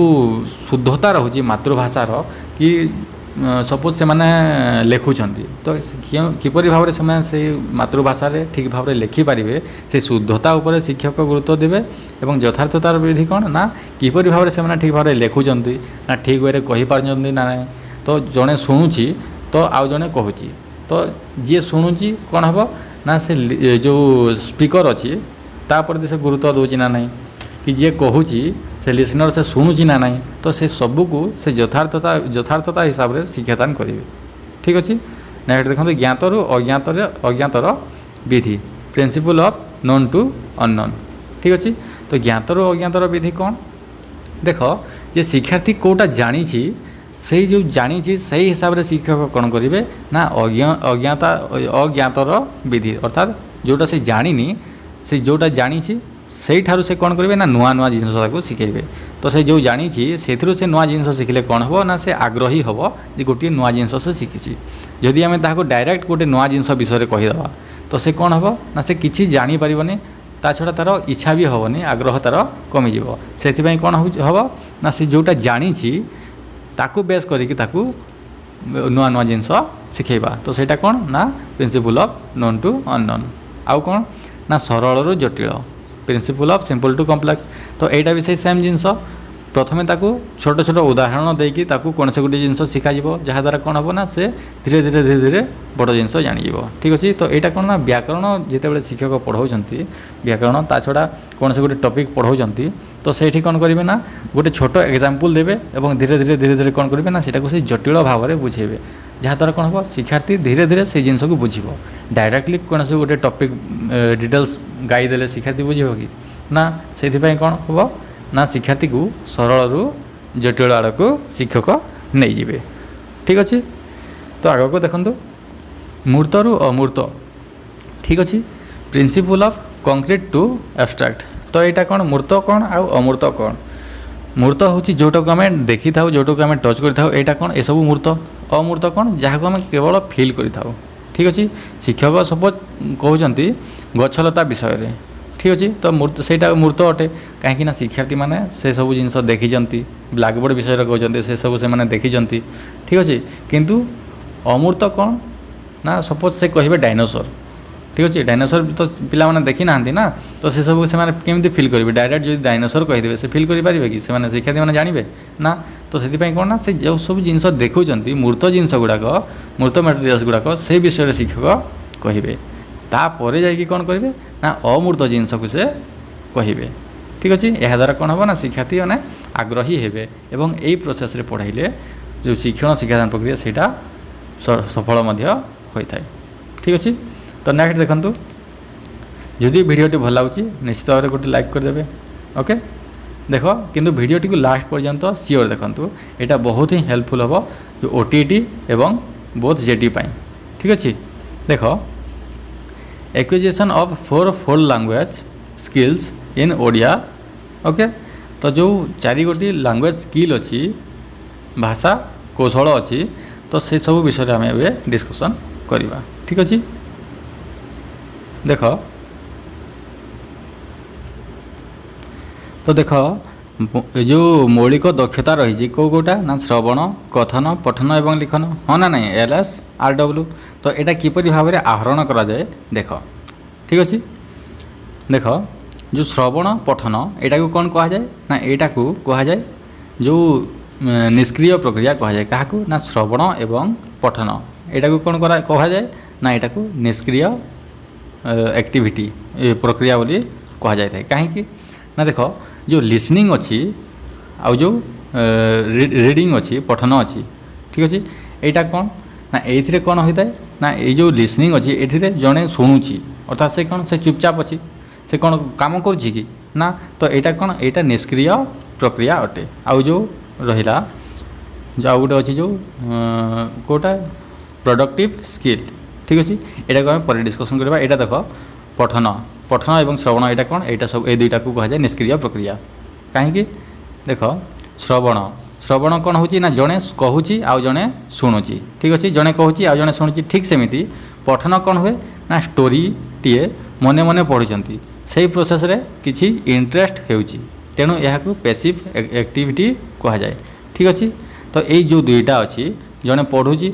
A: शुद्धता रोचे मातृभाषार कि सपोज से मैंने लिखुंट तो किपरि भाव से मातृभाषा ठीक भाव लिखिपारे से शुद्धता उपर शिक्षक गुरुत्व देवे और यथार्थतार विधि कौन ना किपरि भाव से ठीक भाव लिखुंट ना ठीक वे कहीपर ना ना। तो जड़े शुणुची तो आउ जड़े कहूँ तो जी शुणुची कौन हम ना से जो स्पीकर अच्छी तापर से गुरुत्व दूची ना नहीं कि जी कहूँ से लिसनर से शुणुची ना नहीं तो से सबको से यथार्थता हिसाब से शिक्षादान करेंगे। ठीक अच्छे, नेक्स्ट देखो ज्ञातर अज्ञातर विधि principle of known to unknown. ठीक अच्छे, तो ज्ञातर अज्ञातर विधि कौन देख जे शिक्षार्थी कोटा जानी से जो जानी से हिसाब से शिक्षक कौन करेंगे ना अज्ञातर विधि अर्थात जोटा से जानी से जोटा जानी से ठारू से कौन करेंगे ना नुआ नुआ जिनस शिखेबे। तो से जो जानी से नुआ जिनस शिखिले कौन हम ना से आग्रही हम जे गोटे नुआ जिनस से शिखी। जदि आम ताको डायरेक्ट गोटे नुआ जिनस विषय कहीदेवा तो से कौन हम ना से किसी जानीपारे ता छड़ा तार इच्छा भी हेनी आग्रह तार कमिज से कौन हम ना से जोटा जानी ताकू बेस करके नुआ नुआ जिनस शिखेबा। तो सेटा कौन ना principle of known to unknown. आउ कौन ना सरल रु जटिल principle of simple to complex. तो यहाँ भी से सेम जिनस प्रथमे ताकू छोट छोट उदाहरण देकी ताकू कौन से गोटे जिनस शिखाजी जहाँद्वारा कौन हम ना से धीरे धीरे धीरे धीरे बड़ जिनस जानीज। ठीक अच्छे, तो यहाँ कौन ना व्याकरण जिते शिक्षक पढ़ाऊँ व्याकरण ता छड़ा कौन से गोटे टॉपिक पढ़ाऊँ तो से कौन करेंगे ना गोटे छोट एग्जाम्पल देवे और धीरे धीरे धीरे कौन करेंगे ना सेटा से जटिल भाव में बुझेबे जहाँद्वारा कौन हम शिक्षार्थी धीरे धीरे से जिनस को बुझ डायरेक्टली कौन से गोटे टॉपिक डिटेल्स गाई देले शिक्षार्थी बुझे कि ना से कौन हम ना शिक्षार्थी को सरल रु जटिल आड़ को शिक्षक नहीं जीवे। ठीक अच्छे, तो आग को देखो मूर्त रु अमूर्त। ठीक अच्छे, principle of concrete to abstract. तो यहाँ कौन मूर्त कौन आउ अमूर्त कौन। मूर्त हूँ जोटा को आम देखी था जोटा को आम टच कर यहाँ कौन एसबू मूर्त। अमूर्त कौन जहाँ को आम केवल फिल कर। ठीक अच्छे, शिक्षक सपोज कहते गछलता विषय में। ठीक अच्छे, तो मूर्त से मूर्त अटे कहीं शिक्षार्थी मैंने से सब जिनस देखी ब्लैकबोर्ड विषय कहते से सब से देखी। ठीक अच्छे, किंतु अमूर्त कौन ना सपोज से कहे डायनोसर। ठीक अच्छे, डायनोसर तो पिला माने देखी ना ना तो से सब से केमती फिल करेंगे डायरेक्ट जो डायनोसर कहीदेवे से फिल करेंगे कि से शिक्षार्थी मैंने जानवे ना। तो से कौन ना से जो सब जिनस देखुं मूर्त जिनस गुड़ाक मूर्त मटेरियल्स गुड़ाक से विषय शिक्षक कहे तापर जाकि कौन करेंगे ना अमूर्त जिनस को से कहे। ठीक अच्छे, यह द्वारा कौन हम ना शिक्षार्थी मैंने आग्रही हे और यही प्रोसेस पढ़ाइले जो शिक्षण शिक्षादान प्रक्रिया से सफल होता है। ठीक अच्छे, तो नेक्स्ट देखो जदि भिडियोटी भल लगे निश्चित भाव में गोटे लाइक करदे। ओके देख किंतु भिडियोटी को लास्ट पर्यंत सियोर देखंतु, एटा बहुत ही हेल्पफुल हम जो ओटीटी एवं बोथ जेटी पाई। ठीक अच्छे देख acquisition of 4 four language skills in Odia. Okay तो जो 4 गोटी लैंग्वेज स्किल अच्छी भाषा कौशल अच्छी तो से सब विषय आम ए डिस्कसन करवा। ठीक अच्छे देख तो देख जो मौलिक दक्षता रही कौटा ना श्रवण कथन पठन एवं लिखन हाँ ना नहीं LS RW तो यहाँ किपरि भाव में आहरण करा जाए देख। ठीक अच्छे देख जो श्रवण पठन यहाँ को कौन कह जाए ना यहाँ को कह जाए जो निष्क्रिय प्रक्रिया कह जाए क्या ना श्रवण एवं पठन यहाँ को कौन कह जाए ना यहाँ को निष्क्रिय एक्टिविटी प्रक्रिया बोली कह जाए। कहीं ना देख जो लिसनिंग अच्छी आउ जो रीडिंग अच्छी पठन अच्छी। ठीक अच्छे यहाँ कौन ना ये कौन होता है ना ये जो लिसनिंग अच्छी ये जड़े शुणुची अर्थात से कौन से चुपचाप अच्छी से कौन काम करुच्ची कि ना तो यहाँ कौन यहाँ निष्क्रिय प्रक्रिया अटे। आउ जो रहा जो आउ गोटे अच्छी जो कौटा प्रोडक्टिव स्किल। ठीक अच्छे यहाँ को आम पर डिस्कसन करवा। यहाँ देख पठन पठन एवं श्रवण यहाँ कौन यहाँ सब ये दुईटा को कह जाए निष्क्रिय प्रक्रिया। कहीं देख श्रवण श्रवण कौन हो ना जड़े कहूँ आउ जड़े शुणुची। ठीक अच्छे जड़े कहूँ आउ जड़े शुणुची। ठीक सेमती पठन कौन हुए ना स्टोरी टीए मने मने पढ़ुंट से प्रोसेस रे किसी इंटरेस्ट होउची तेणु यह पैसिव एक्टिविटी कह जाए। ठीक अच्छे तो ये जो दुईटा अच्छी जड़े पढ़ुची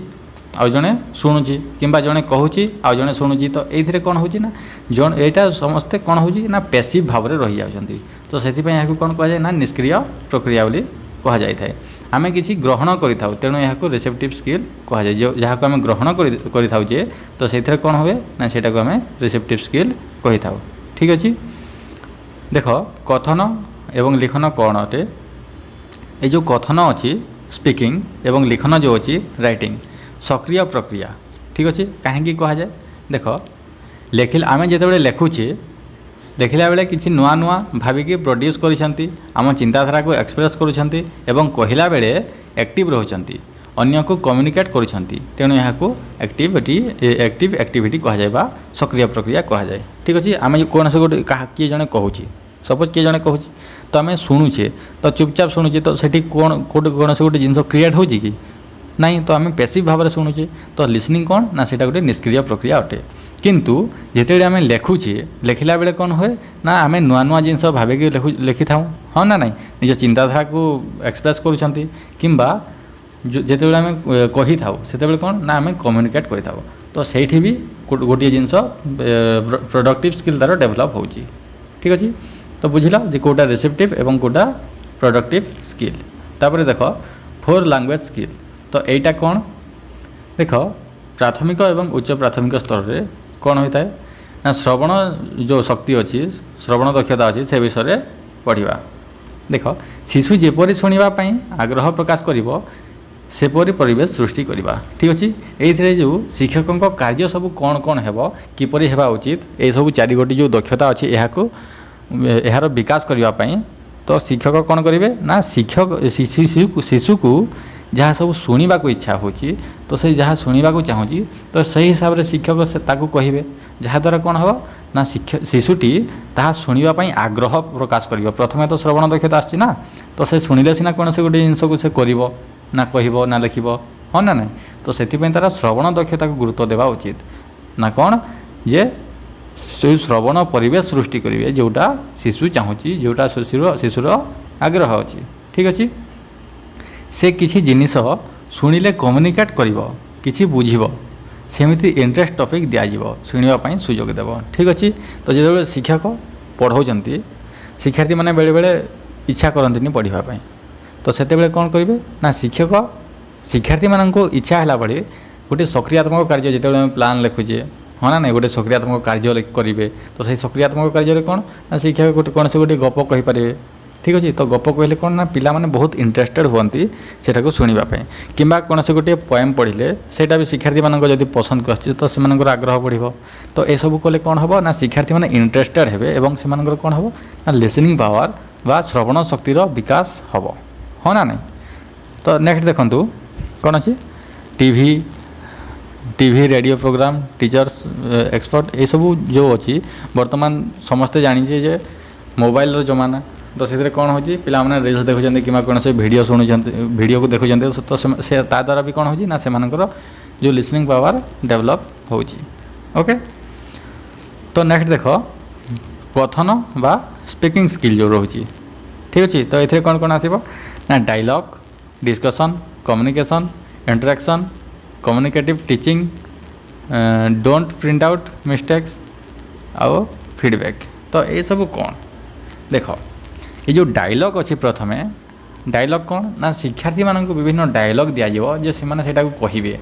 A: आउ जड़े शुणुची किंबा जड़े कहूँ आउ जड़े शुणुची तो ये कौन हो ना जन यहाँ समस्ते कौन हो ना पैसिव भाव में रही जाती तो से कौन कह जाए ना निष्क्रिय प्रक्रिया बोली कह जाए। आम किसी ग्रहण करें तेणु यह रिसेप्टिव स्किल कह जाए जो जहाँ को आम ग्रहण करें तो से कौन हुए ना से आम रिसेप्टिव स्किल कही था। ठीक अच्छे देख कथन एवं लिखन कौन अटे ये जो कथन अच्छी स्पीकिंग एवं लिखन जो अच्छी राइटिंग सक्रिय प्रक्रिया। ठीक अच्छे कहीं कह जाए देख लेखिल आम जो लेखुचे देखला बेले किसी नुआ नुआ भाविकी प्रोड्यूस करिसेंती आम चिंताधारा को एक्सप्रेस करुछंती एवं कहला बेले एक्टिव रहउछंती अन्य को कम्युनिकेट करुछंती तेणु यहाँ को एक्टिव एक्टिविटी कह जाए बा सक्रिय प्रक्रिया कह जाए। ठीक अच्छे आम कौन से गोटे किए जड़े कहूँ सपोज किए जड़े कहूँ तो आम शुणुचे तो चुपचाप शुणुचे तो सेठी कौन कौन से गोटे जिनस क्रिएट हो कि नहीं तो आम पैसिव भाव में शुणुचे तो लिसनिंग कौन ना सेटा गोटे निष्क्रिय प्रक्रिया अटे। किंतु जिते आम लेखुचे लेखिला बेले कौन हुए ना आम नुआ नुआ जिनस भाविकी लिखि था हाँ ना नहीं निज चिंताधारा को एक्सप्रेस करुँच किंबा जिते आम कही था से कौन ना आम कम्युनिकेट करि था तो सेठी भी गोटे जिनस प्रोडक्टिव स्किल तार डेभलप हो। ठीक अच्छे तो बुझिल जे कोटा रिसेप्टिव एवं कोटा प्रोडक्टिव स्किल। तापर देख 4 लैंग्वेज स्किल तो यहाँ कौन देख प्राथमिक एवं उच्च प्राथमिक स्तर में कौन होता है ना श्रवण जो शक्ति अच्छी श्रवण दक्षता अच्छी से विषय पढ़ा। देख शिशु जेपरी शुणापी आग्रह प्रकाश कर सेपरी परिवेश सृष्टि करवा। ठीक अच्छे ये जो शिक्षकों कार्य सब कौन कौन है किपरि हेबा उचित ये सब 4 गोटी जो दक्षता अच्छी यार विकास करने तो शिक्षक कौन करेंगे ना शिक्षक शिशु को जहाँ सब शुणा को इच्छा होची तो से जहाँ शुणा को चाहूँगी तो सही हिसाब से शिक्षक से ताकू कहे जहाँद्वारा कौन हो ना शिशुटी ताहा शुणापी आग्रह प्रकाश कर प्रथम तो श्रवण दक्षता आसची ना तो से शुणिले सीना कौन से गोटे जिनस को से कर ना कह ना लिख हाँ ना नहीं तो से तार श्रवण दक्षता को गुरुत्व देवा उचित ना कौन जे श्रवण परिवेश सृष्टि करेंगे जोटा शिशु चाहूँगी जोटा शिशुर आग्रह अच्छी। ठीक अच्छे से किसी जिनिस शुणिले कम्युनिकेट कर बुझब सेमती इंटरेस्ट टॉपिक दिज्व शुणापी सुजोग देव। ठीक अच्छे तो जो शिक्षक पढ़ाऊँ शिक्षार्थी मैंने बेले बेले इच्छा करती पढ़ापी तो से कौन करेंगे ना शिक्षक शिक्षार्थी मान इच्छा है भाई गोटे सक्रियात्मक कार्य जो प्लान लिखुचे हाँ ना नहीं गोटे सक्रियात्मक कार्य करेंगे तो सही सक्रियात्मक कार्य कौन ना शिक्षक गोटे कौन से गोटे गप कहींपर ठीक अच्छे। तो गप कहले कौन ना पिला माने बहुत इंटरेस्टेड हुअंती सेटा को सुनिबा पय किंबा कोनसे गोटे पोएम पढ़िले सेटा भी शिक्षार्थी मानक जदि पसंद करछि तो सेमानकर आग्रह बढ़िबो। तो ए सब कले कौन हबो ना शिक्षार्थी माने इंटरेस्टेड हेबे एवं सेमानकर कौन हबो ना लिसनिंग पावर बा श्रवण शक्तिर विकास हबो हो ना नहीं। तो नेक्स्ट देखंतु कौन अछि TV radio programme teachers expert ये सब जो अच्छी बर्तमान समस्ते जानी जे मोबाइल जमाना। तो से कौन हो पिला माने रील्स देखुं कि कौन से वीडियो शुणुं वीडियो को देखुं तो से द्वारा भी कौन हो ना से जो लिसनिंग पावर डेवलप होची। ओके तो नेक्स्ट देख कथन बा स्पीकिंग स्किल जो रोची ठीक अच्छे। तो ये कौन कौन आसो ना dialogue discussion communication interaction communicative teaching don't print out mistakes आउ फीडबैक। तो ये सब कौन देख ये जो डायलॉग अच्छी प्रथमे डायलॉग कौन ना शिक्षार्थी मानक विभिन्न डायलॉग दिज्व जे से कहे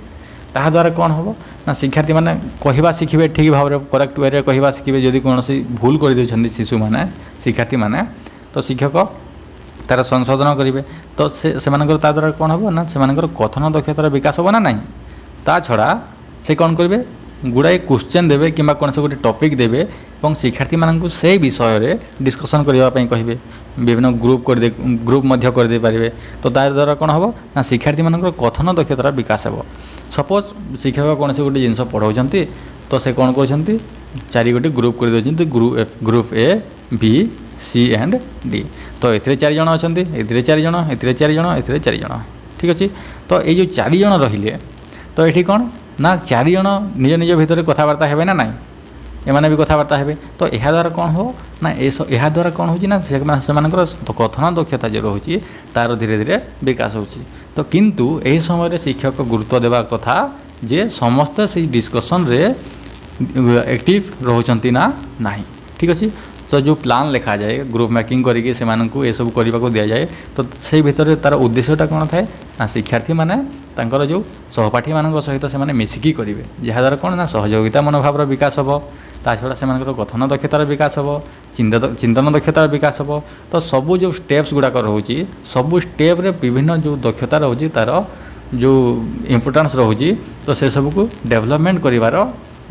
A: ताद्वारा कौन हम ना शिक्षार्थी मैंने कहवा शिखे ठीक भाव करेक्ट वे कहवा शिखे जदि कौन भूल कर शिशु मैंने शिक्षार्थी मैंने तो शिक्षक तार संशोधन करेंगे। तो से द्वारा कौन हम ना से कथन दक्षतार विकास हम ना ना ता छड़ा से कौन करेंगे गुड़ाए क्वेश्चन देवे कि कौन से गोटे टॉपिक देवे और शिक्षार्थी मानक से विषय रे डिस्कशन करने कहे विभिन्न ग्रुप मध्य कर दे पारे। तो तार द्वारा कौन हम ना शिक्षार्थी मानक कथन दक्षतार विकास हो। सपोज शिक्षक कौन से गोटे जिनस पढ़ाऊँ तो से कौन कर चारि गोटे ग्रुप कर दे group A B C and D. तो ए 4 जन अच्छा ए 4 जन ए 4 जन ए 4 जन ठीक अच्छे। तो ये जो 4 जन रहिले तो ये कौन ना 4 जन निज निज भितर कथबार्ता हे ना नाई एमाने भी कथबार्ता हे। तो यह द्वारा कौन हो ना यह द्वारा कौन होना से कथन दक्षता जो रोचे तार धीरे धीरे विकास होची। तो किंतु यही समय शिक्षक गुरुत्व देवा कथा जे समस्ते से डिस्कसन रे एक्टिव रोचंती ना नहीं ठीक अच्छे। तो जो प्लान लिखा जाए ग्रुप मेकिंग करके से ये सब करने को दि जाए तो से भीतर तार उद्देश्यटा कौन थाए ना शिक्षार्थी माने तांकर जो सहपाठी मान सहित से मिसिकी करेंगे जहाद्वारा कौन ना सहयोगिता मनोभाव विकास हम ता छड़ा से कथन दक्षतार विकास हम चिंतन दक्षतार विकास हम। तो सबू जो स्टेप्स गुड़ाक रोचे सबू स्टेप्रे विभिन्न जो दक्षता रोचे तार जो इम्पोर्टान्स रोचे तो से सब को डेवलपमेंट करार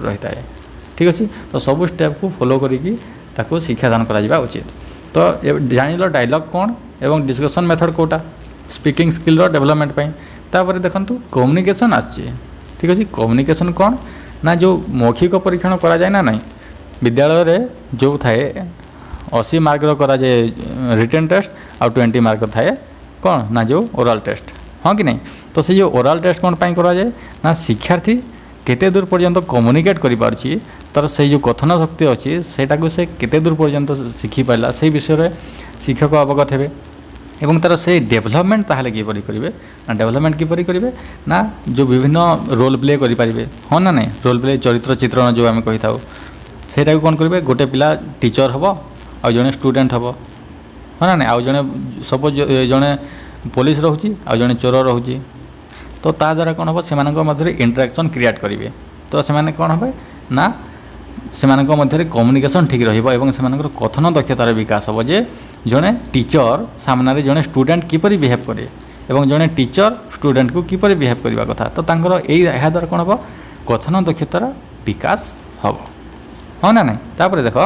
A: रही है ठीक अच्छे। तो सबू स्टेप को फॉलो करी ताको शिक्षादान करा उचित। तो जान डायलॉग कौन एवं डिस्कशन मेथड कोटा स्पीकिंग स्किल डेवलपमेंट तापर देखु कम्युनिकेशन आछे ठीक अच्छे। कम्युनिकेशन कौन ना जो मौखिक परीक्षण करा जाए ना नहीं विद्यालय रे जो थाए 80 मार्क करा जाए रिटन टेस्ट और 20 मार्क थाए कौन ना जो ओरल टेस्ट हाँ कि नहीं। तो से जो ओरल टेस्ट कौन पाई करा जाए ना शिक्षार्थी केते दूर पर्यंत कम्युनिकेट करि पारछि तार से जो कथन शक्ति अच्छी सेटा को से केते दूर पर्यंत शिखि पाइला से विषय रे शिक्षक अवगत हेबे एवं तार से डेवलपमेंट ताहले किपरि करिवे ना डेवलपमेंट किपरि करिवे ना जो विभिन्न रोल प्ले करि पारिबे हाँ ना नहीं रोल प्ले चरित्र चित्रण जो आम कहि थाउ सेटा को कोन करिवे गोटे पिला टीचर हबो आ जने स्टूडेंट हबो हाँ ना नहीं आ जने सपोज जने पुलिस रहउची आ जने चोर रहउची तो ता द्वारा कौन हम से मध्य इंटरेक्शन क्रिएट करेंगे। तो से कौन हे ना से मध्य कम्युनिकेशन ठीक रही से कथन दक्षतार विकास हम जे जड़े टीचर सामने जड़े स्टूडेंट किपरि बिहेव करे एवं जड़े टीचर स्टूडेंट को किपरि बिहेव करने कथा। तो यह द्वारा कौन हम कथन दक्षतार विकास हम हाँ ना नहीं। तापर देख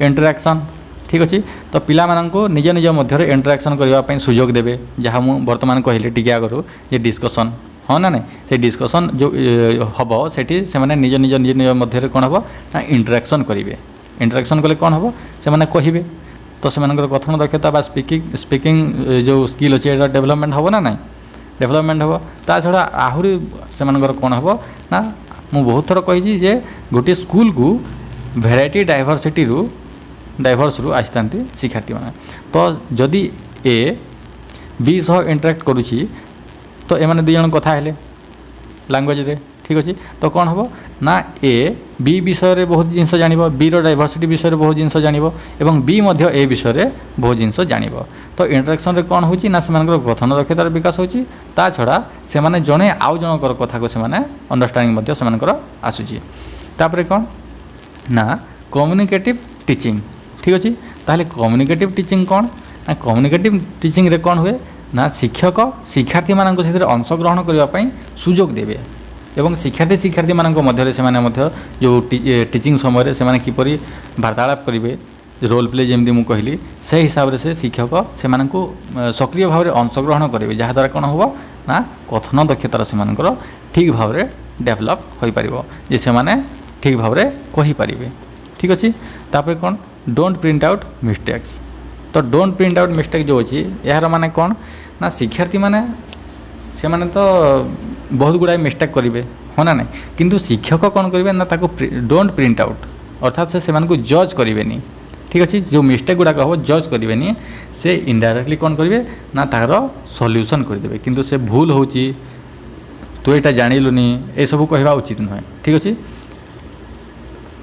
A: इंटरेक्शन ठीक अच्छे। तो पिला माननको निज निज मध्य इंटरेक्शन करने सुजोग देवे जहाँ मुझे बर्तमान कहली टी आगु ये डिस्कसन हाँ ना नहीं से डिस्कसन जो हम से निज निज निज निज मध्य कौन हम ना इंटरेक्शन करेंगे इंटरेक्शन कले कौन हम से कहे तो से कथन दक्षता स्पीकिंग जो स्किल अच्छे डेवलपमेंट हम ना ना डेवलपमेंट हम ता छड़ा आहरी से कौन हम ना मुझे बहुत थर कही जे गोटे स्कूल को भेराइटी डाइभर्स रु आसी शिक्षार्थी मैंने। तो जदि ए बी सह इंटरेक्ट करुँची तो एमाने 2 जन कथा हेले लैंग्वेज रे ठीक अच्छे। तो कौन हम ना ए बी विषय रे बहुत जिनस जान बी डाइभर्सिटी विषय रे बहुत जिनस जान एवं बी मध्य ए विषय रे बहुत जिनस जान। तो इंटरेक्शन रे कौन होची ना सेमानकर कथन दक्षतार विकास होची ता छड़ा से माने जने आउ जनकर कथा को से माने अंडरस्टैंडिंग मध्य सेमानकर आसुची। तापरे कौन ना कम्युनिकेटिव टीचिंग ठीक अच्छे। ताहले कम्युनिकेटिव टीचिंग कौन ना कम्युनिकेटिव टीचिंग रे कौन हुए ना शिक्षक शिक्षार्थी मान से अंशग्रहण करने सुजोग देवे एवं शिक्षार्थी मध्य जो टीचिंग समय से किपर वार्तालाप करेंगे रोल प्ले जमी मुझे कहली से हिसाब से शिक्षक से सक्रिय भाव में अंशग्रहण करेंगे जहाँद्वारा कौन हम ना कथन दक्षतार से ठीक भाव में डेभलप हो पार जे से ठीक भाव में कहीपर ठीक अच्छे तापर कौन डोंट प्रिंट आउट मिस्टेक्स तो डोंट प्रिंट आउट मिस्टेक जो अच्छी यार माने कौन ना शिक्षार्थी माने से माने तो बहुत गुड़ाए मिस्टेक करेंगे हाँ ना नहीं किंतु शिक्षक कौन करेंगे ना ताको डोंट प्रिंट आउट अर्थात से जज करेंगे ठीक अच्छे जो मिस्टेक गुड़ाक हम जज करेंगे से इनडायरेक्टली कौन करेंगे ना तार सल्यूशन करदे किंतु से भूल हो तू यहाँ जानलुनि ये सब कहवा उचित नुहे ठीक अच्छे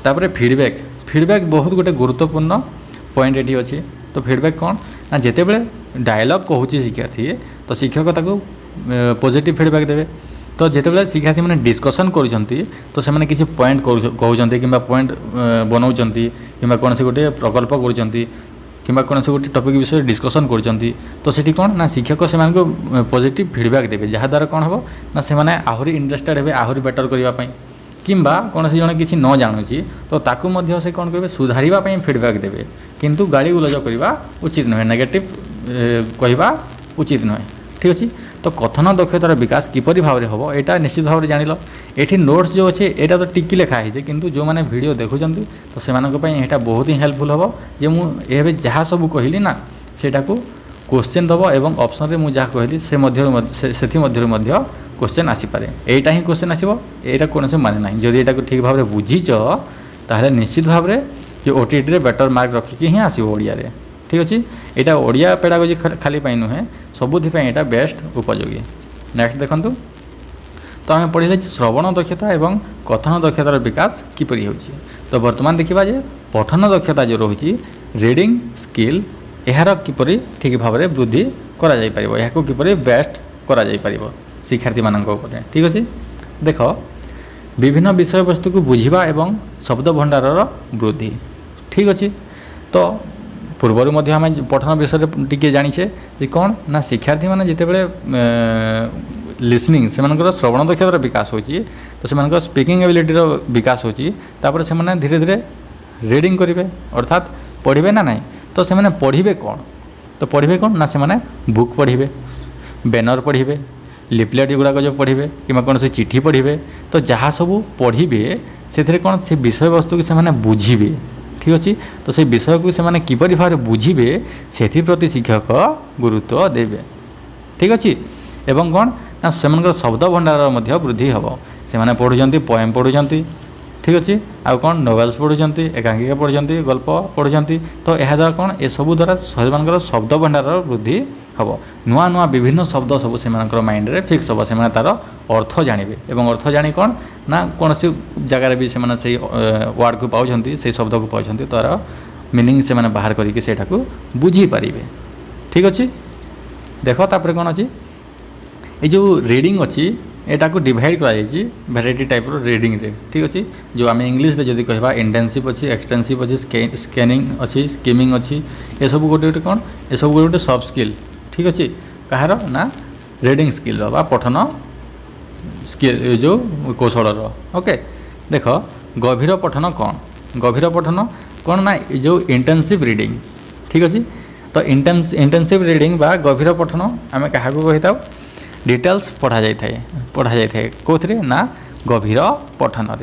A: तापर फीडबैक फीडबैक बहुत गोटे गुरुत्वपूर्ण पॉइंट ये अच्छी तो फीडबैक कौन ना जिते बड़े डायलॉग कहूँ शिक्षार्थी तो शिक्षक ताको पॉजिटिव फीडबैक देवे तो जिते शिक्षार्थी मैंने डिस्कसन करुँच तो से किसी पॉइंट कहते कि पॉइंट बनाऊँ कि कौन से गोटे प्रकल्प करुँच कि कौन से गोटे टॉपिक विषय डिस्कसन करुँच तो सेठी कौन ना शिक्षक से पॉजिटिव फीडबैक देवे जहाँद्वारा कौन हम ना से आहरी इंटरेस्टेड हे आहरी बेटर करने किंबा कौन से जन किसी न जानूची तो ताकू मध्य से कौन करेंगे सुधारिबा पई फीडबैक देवे किंतु गाड़ी गुलज करवा उचित नुहे नेगेटिव कहवा उचित नुहे ठीक अच्छे तो कथन दक्षतार विकास किपरि भाव में हम यहाँ निश्चित भाव में जानिल ये नोट्स जो अच्छे यहाँ तो टिकी लिखा है किंतु जो मैंने वीडियो देखुं तो से यहाँ बहुत ही हेल्पफुल हम जे मुझे जहाँ सब कहली ना सेटा को क्वेश्चन दब एवं ऑप्शन रे मुझे जहाँ कहली से क्वेश्चन आसीपे यहीटा ही क्वेश्चन आसो यहाँ कौन से माने ना जदि यहाँ ठीक भाव में बुझीच ताहले निश्चित भाव में जो ओटीटी बेटर मार्क रखिकी ही आसो ओडिया रे ठीक अच्छे यहाँ ओडिया पेडागोजी खाली नुहे सबुथि यहाँ बेस्ट उपयोगी नेक्स्ट देखंतु तो आम पढ़े श्रवण दक्षता एवं कथन दक्षतार विकास किपरि होछि तो वर्तमान देखा जे पठन दक्षता जो रही रीडिंग स्किल यार किपरि ठीक भाव में वृद्धि करा जाय परिबो याको किपरि बेस्ट करा जाय परिबो शिक्षार्थी मानक ऊपर ठीक अच्छे देख विभिन्न विषय वस्तु को बुझा एवं शब्द भंडार वृद्धि ठीक अच्छे तो पूर्वर मध्य आम पठन विषय टी जाचे जे कौन ना शिक्षार्थी मैंने जिते बड़े लिसनिंग से श्रवण दक्षतार विकास हो तो से स्पीकिंग एबिलिटी विकास होपर से धीरे धीरे रीडिंग करेंगे अर्थात पढ़े ना नहीं तो से पढ़े कौन तो पढ़े कौन ना से बुक पढ़े बैनर पढ़े लिपलेट गुड़ाक जो पढ़े कि कौन से चिठी पढ़े तो जहाँ सब पढ़े से कौन से विषय वस्तु को से बुझे ठीक अच्छे तो से विषय को से किपरि भाव बुझे से प्रति शिक्षक गुरुत्व देवे ठीक अच्छे एवं कौन ना से शब्द भंडार वृद्धि हम से पढ़ुं पोएम पढ़ुं ठीक अच्छे आउ कौन नोवेल्स पढ़ुं एकांकिका पढ़ुं गल्प पढ़ुं तो यह द्वारा कौन ए सब द्वारा से शब्द भंडार वृद्धि हम नुआ नुआ विभिन्न शब्द सब से माइंड रे फिक्स हम से तार अर्थ जानवे एवं अर्थ जानी कौन ना कौन सी जगार भी से वार्ड को पाँच से शब्द को पाँच तार मीनिंग से बाहर करके बुझी पारे ठीक अच्छे देख तापर कौन अच्छी ये जो रीडिंग अच्छी यहाँ को डिवाइड कर भेराइटी टाइप रीडिंग रे ठीक अच्छे जो आम इंग्लीश जदि कहवा इंटेंसिव अच्छी एक्सटेंसिव अच्छी स्कैनिंग अच्छी स्कीमिंग अच्छी ये सब गोटे गोटे कौन ये सब गोटे गोटे सॉफ्ट स्किल ठीक अच्छे कहार ना रीडिंग स्किल बा पठन स्किल जो कौशल ओके देख गभीर पठन कौन ना जो इंटेंसिव रीडिंग ठीक अच्छे तो इंटेंसिव रीडिंग बा गभीर पठन आम क्या कही था डिटेल्स पढ़ा जाए कौन ना गभीर पठन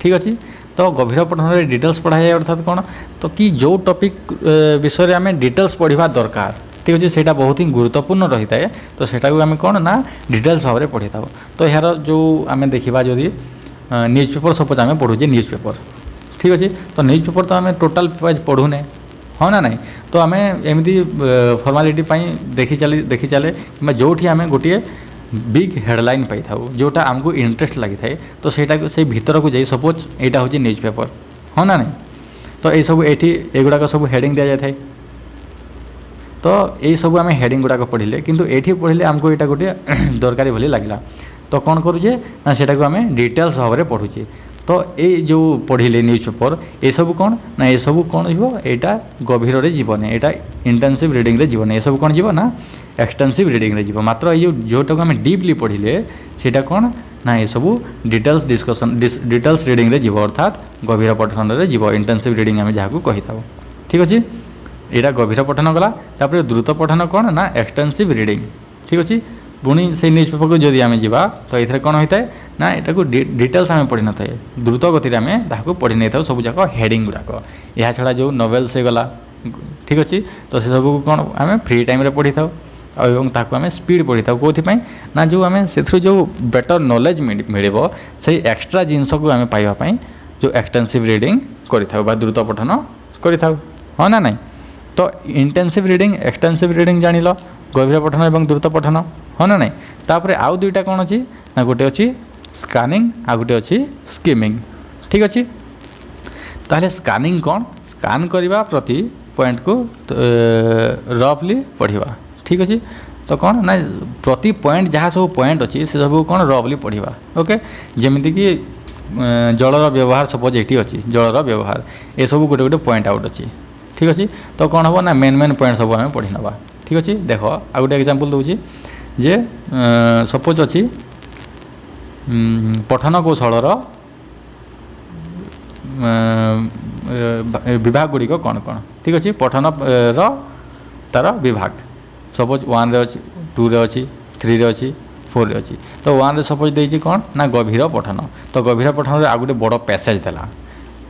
A: ठीक अच्छे तो गभीर पठन डिटेल्स पढ़ा जाए अर्थात कौन तो कि जो टॉपिक विषय आम डिटेल्स पढ़ा दरकार ठीक अच्छे से बहुत ही गुरुत्वपूर्ण रही है तो सेटा को आम कौन ना डिटेल्स भाव में पढ़ी था तो यार जो आम देखा जदि न्यूज़ पेपर सपोज आम पढ़ुचे न्यूज़ पेपर ठीक अच्छे तो न्यूज़ पेपर तो आम टोटाल पेज पढ़ुने हाँ ना नहीं तो आम एमती फॉर्मालिटी देखी चले कि जो आम गोटे बिग हेडलाइन पाई था जोटा आमको इंटरेस्ट लगी था तो सेटा से भीतर को जाए सपोज यहाँ हूँ न्यूज़ पेपर हाँ ना नहीं तो ये सब ये एगुड़ाक सब हेडिंग दि जाए तो यही सब आम हेडिंग गुड़ाक पढ़ले किंतु ये पढ़ले आमको यहाँ गोटे दरकारी भली लगला तो कौन करुचे ना सेटा को आम डिटेल्स भाव में पढ़ुचे तो ये जो पढ़िले न्यूज पेपर ये सब कौन ना ये सब कौन जीव एटा गभीर जीवन एटा इंटेंसिव रीडिंग रे जीवन ये सब कौन जीव ना एक्सटेंसिव रीडिंग रे जीव मात्र ये जोटा को आम डीपली पढ़िले सेटा कौन ना ये सब डिटेल्स डिस्कसन डिटेल्स रीडिंग रे जीव अर्थात गभीर पठन रे जीव इंटेंसिव रीडिंग आम जहाँ कही था ठीक अच्छे यहाँ गभीर पठन गला तापर द्रुत पठन कौन ना एक्सटेंसिव रीडिंग ठीक अच्छे पुणी से न्यूज पेपर को जदि आम जा तो ये कौन होता है ना यहाँ को डिटेल्स आम पढ़ी न था द्रुत गति आम ताकू पढ़ी नहीं था सब जाक हेडिंग गुड़ाक यह छड़ा जो नोवेल्स गला ठीक अच्छे तो से सब कौन आम फ्री टाइम रे पढ़ी था और ताकू आम स्पीड पढ़ी था कौन ना जो आम से जो बेटर नॉलेज मिले से एक्सट्रा जिनस को आम पाइबापी जो एक्सटेंसिव रीडिंग कर द्रुत पठन कर हाँ ना नहीं तो इंटेंसिव रीडिंग एक्सटेंसिव रीडिंग जान लो गभीर पठन और द्रुत पठन हाँ ना नहीं तापर आउ दुईटा कौन अच्छी ना गोटे अच्छी स्कानिंग आ गोटे अच्छी स्किमिंग ठीक अच्छे ताहले स्कानिंग कौन स्कान करवा प्रति पॉइंट को रफली पढ़ा ठीक अच्छे तो कौन ना प्रति पॉइंट जहाँ सब पॉइंट अच्छी से सब कौन रफली पढ़ा ओके जमीती कि जलर व्यवहार सपोज ये अच्छी जलर व्यवहार ये सब गोटे गोटे पॉइंट आउट अच्छी ठीक अच्छे तो कौन हम ना मेन मेन पॉइंट सब आम पढ़ी नवा ठीक अच्छे देख आ गोटे एग्जांपल दूसरी जे सपोज अच्छी पठन कौशलर विभाग गुड़िक कौन कौन ठीक अच्छे पठन तार विभाग सपोज 1 रे अच्छी 2 रे अच्छी 3 रे अच्छी 4 रे अच्छी तो 1 रे सपोज देती कौन ना गभीर पठन तो गभीर पठन आ गोटे बड़ पैसेज देला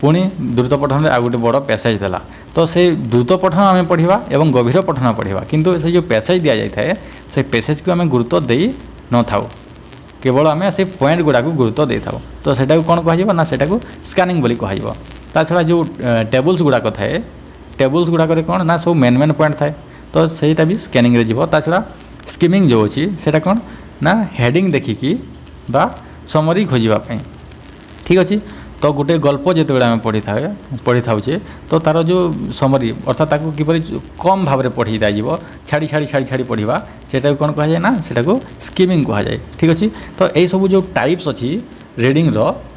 A: पुणी द्रुत पठन आ गोटे बड़ पैसेज देला तो से द्रुत पठन आम पढ़ा और गभीर पठन पढ़ा किंतु से जो पैसेज दि जाए से पैसेज को आम गुरुत्व दे न था केवल आम से पॉइंट गुड़ा को गुरुत्व दे था तो सेटा कौन कह ना सेटा स्कानिंग बोली कह ता छड़ा जो टेबल्स गुड़ाक थाए टेबल्स गुड़ाक कौन ना सब मेन मेन पॉइंट थाए तो सहीटा भी स्कैनिंग रे जीव ता छड़ा स्किमिंग जो अच्छी सेटा कौन ना हेडिंग देखिकी बा समरी खोजापी ठीक अच्छे तो गोटे गल्प जिते आम पढ़ी था तो तार जो समरी अर्थात ताकू किपरि कम भाव में पढ़ी दिज्व छाड़ी छाड़ी छाड़ी छाड़ी पढ़ा सेटा कौन कह जाए ना सेटा स्किमिंग कह जाए ठीक अच्छे तो यही सब जो टाइप्स अच्छी रीडिंग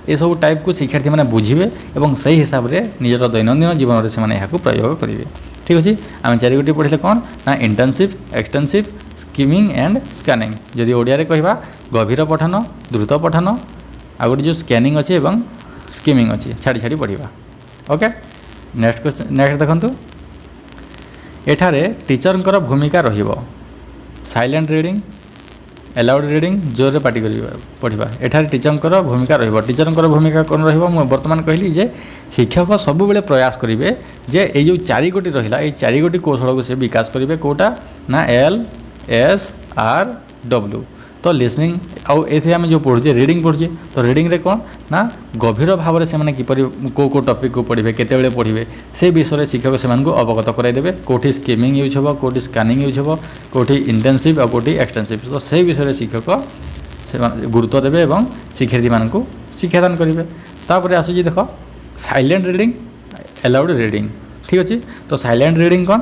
A: ये सब टाइप को शिक्षार्थी मैंने बुझे और सही हिसाब से निजर दैनंदिन जीवन में से प्रयोग करेंगे ठीक अच्छे आम चारिगोटी पढ़े कौन ना intensive extensive skimming and scanning जदि ओडिया कहवा गभीर पठन द्रुत पठन आ गोटे जो स्कैनिंग अच्छे स्किमिंग अच्छी छाड़ी छाड़ी पढ़ा ओके नेक्स्ट देखंतु एठारे टीचर भूमिका रहिबो साइलेंट रीडिंग अलाउड रीडिंग जोर पार्टी पढ़ा एठारे टीचर भूमिका रहिबो टीचर भूमिका कौन रहिबो वर्तमान कहली जे शिक्षक सब बेले प्रयास करेंगे जे ये जो 4 गोटी रहा ये 4 गोटी कौशल को से विकास करेंगे कौटा ना LSRW तो लिसनिंग आउ ये आम जो पढ़ुचे रीडिंग पढ़ुचे तो रीडिंग रे कौन ना गभीर भाव में से किपरि को टॉपिक को पढ़े केते पढ़े से विषय शिक्षक से अवगत कराइदेवे कौटी स्किमिंग यूज हे कौटी स्कैनिंग यूज हे कौटी इंटेंसिव और कौटी एक्सटेंसिव तो से विषय शिक्षक से गुरुत्व देवे और शिक्षार्थी मानक शिक्षादान करेंगे तापर आसूँ देख साइलेंट रीडिंग अलाउड रीडिंग ठीक अच्छे तो साइलेंट रीडिंग कौन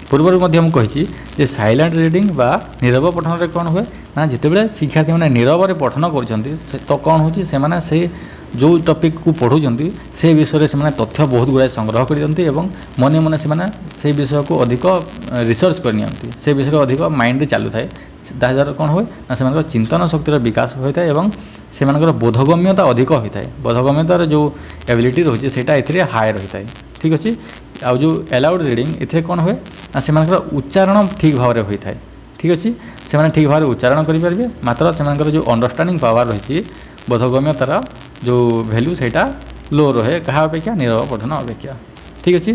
A: पूर्व मुझे साइलेंट रीडिंग बा नीरव पठन रे कौन हुए ना जितेबाला शिक्षार्थी मैंने नीरव पठन कर तो कौन हो से जो टॉपिक को पढ़ुंट से विषय से तथ्य बहुत गुड़ाए संग्रह कर मन मन से विषय को अधिक रिसर्च करनी से विषय अधिक माइंड चालू थाए ताद्वारा कौन हुए ना से चिंतन शक्तिर विकास होता है और से बोधगम्यता अधिक होता है बोधगम्यतार जो एबिलिटी रोचे से हाई रही है ठीक अच्छे आउ जो अलाउड रीडिंग ए कौन हुए ना से उच्चारण ठीक भाव में होता है ठीक अच्छे से ठीक भाव में उच्चारण करेंगे मात्र से जो अंडरस्टांडिंग पावर रही बोधगम्यतार जो भैल्यू से लो रहे क्या अपेक्षा नीरव पठन अपेक्षा ठीक अच्छे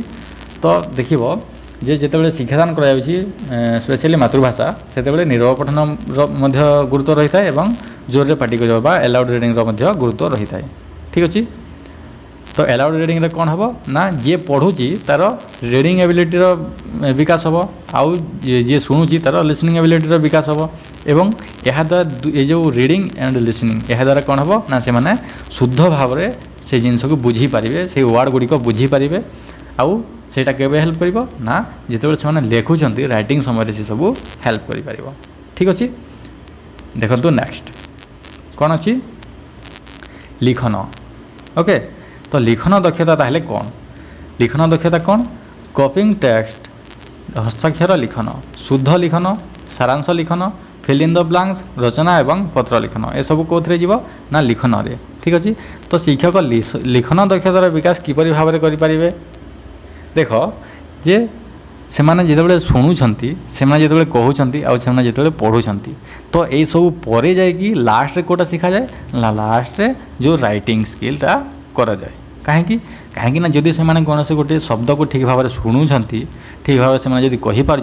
A: तो देखिए जे जितेबाला शिक्षादान करा स्पेशली मातृभाषा से नीरव पठन गुरुत्व रही है और जोर पार्टी करवा अलाउड रीडिंग गुरुत्व रही है ठीक अच्छे तो अलाउड रीडिंग रे कौन हम ना जे पढ़ुची तार रीडिंग एबिलिटीर विकास हम आउ जे शुणुची तार लिसनिंग एबिलिटीर विकास हम एवं यह द्वारा ये जो रीडिंग एंड लिसनिंग यह द्वारा कौन हम ना से माने शुद्ध भाव में से जिनस को बुझी पारे से वर्ड गुड़िक बुझी पारे आउ सेटा केबे हेल्प करिवो ना जितेबाला से लिखुंट राइटिंग समय से सब हेल्प कर ठीक अच्छे देखो नेक्स्ट कौन अच्छी लिखन ओके तो लिखन दक्षता ताहले कौन लिखन दक्षता कौन कॉपिंग टेक्स्ट हस्ताक्षर लिखन शुद्ध लिखन सारांश लिखन फिल इन द ब्लांक्स रचना एवं पत्र लिखन ए सब कौन जीव ना लिखन रे ठीक अच्छे तो शिक्षक लिखन दक्षतार विकास किपर भाव में करें देख जे से मैंने जिते शुणुंट से जो कहते आने जो पढ़ुंट तो यही सब पर जाकि लास्ट रे कोटा शिखा जाए ना लास्ट रे जो राइटिंग स्किलटा करा जाए कहीं कहीं जदि से कौन से गोटे शब्द को ठीक भाव में शुणुंट ठीक भाव से जब कहीपर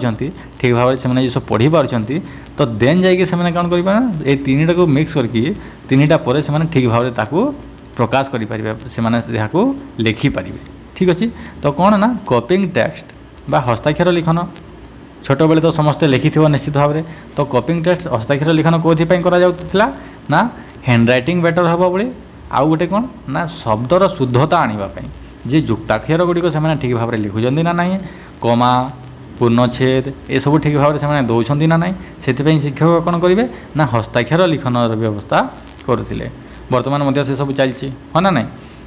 A: ठीक भाव में जो सब पढ़ी पार्टी तो देन जाकि कौन कर तीन टाक मिक्स करके तीन टा पर से ठीक भाव में प्रकाश करें से लिखिपारे ठीक अच्छे तो कौन ना कॉपिंग टेक्स्ट बा हस्ताक्षर लिखन छोट बेले तो समस्ते लिखि निश्चित भाव में तो कॉपिंग टेक्स्ट हस्ताक्षर लिखन कौन करा ना हैंड रईटिंग बेटर हम बोली आउ गोटे कौन ना शब्दर शुद्धता आने जे युक्ताक्षर गुड़िक से ठीक भाव में लिखुं ना ना कमा पूर्णछेद ये सब ठीक भाव में दौरान ना ना से शिक्षक कौन करेंगे ना हस्ताक्षर लिखन व्यवस्था करुले बर्तमान से सब चलती हाँ ना ना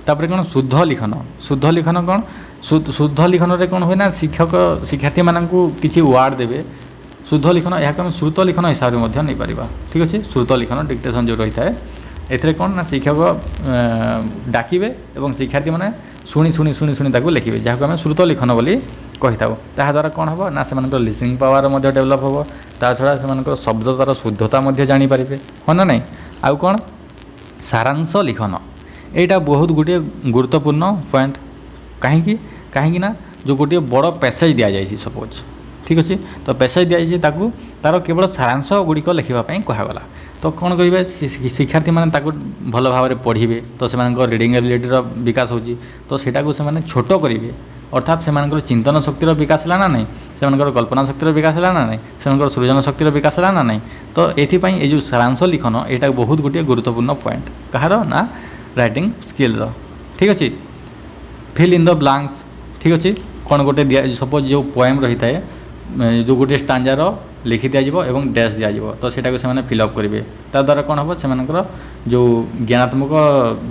A: तापर कौन शुद्ध लिखन कौन शुद्ध लिखन रे कौन हुए ना शिक्षक शिक्षार्थी मानू किसी वार्ड देवे शुद्ध लिखन यह आम श्रुत लिखन हिसाब से नहीं पार ठीक अच्छे श्रुत लिखन डिक्टेसन जो रही है एथिरे कौन ना शिक्षक डाकिबे एवं शिक्षार्थी मैंने शुणी शुणी शुणी शुणी ताकू लिखिबे जहाँ आम श्रुत लिखन बोली कही था द्वारा कौन हम ना से लिसनिंग पावर डेभलप हम ता छड़ा से शब्दतार शुद्धता जानीपारे हाँ ना नहीं आउ कौन सारांश लिखन यहाँ बहुत गोटे गुरुत्वपूर्ण पॉइंट कहीं कहीं ना जो गोटे बड़ पैसेज दि जाए सपोज ठीक अच्छे तो पैसेज दि जाए तार केवल सारांश गुड़िक लिखापी कहगला तो कौन करेंगे शिक्षार्थी मैंने भल भाव में पढ़े तो से रिडिंग एबिलिटीर विकास होची तो सेटा को से छोट करेंगे अर्थात से चिंतन शक्तिर विकास है ना नहीं से कल्पना शक्तिर विकास है ना नहीं से सृजन शक्तिर विकास है ना नहीं तो ये जो सारांश लिखन यहाँ बहुत गोटे गुरुत्वपूर्ण पॉइंट कहार ना राइटिंग स्किल ठीक अच्छे फिल इन द ब्लांक्स ठीक अच्छे कौन गोटे सपोज जो पोएम रही है जो गोटे स्टांजार लिखि दिज्व एवं डैश दिज्व तो सेटा से फिलअप करेंगे द्वारा कौन हम से जो ज्ञानात्मक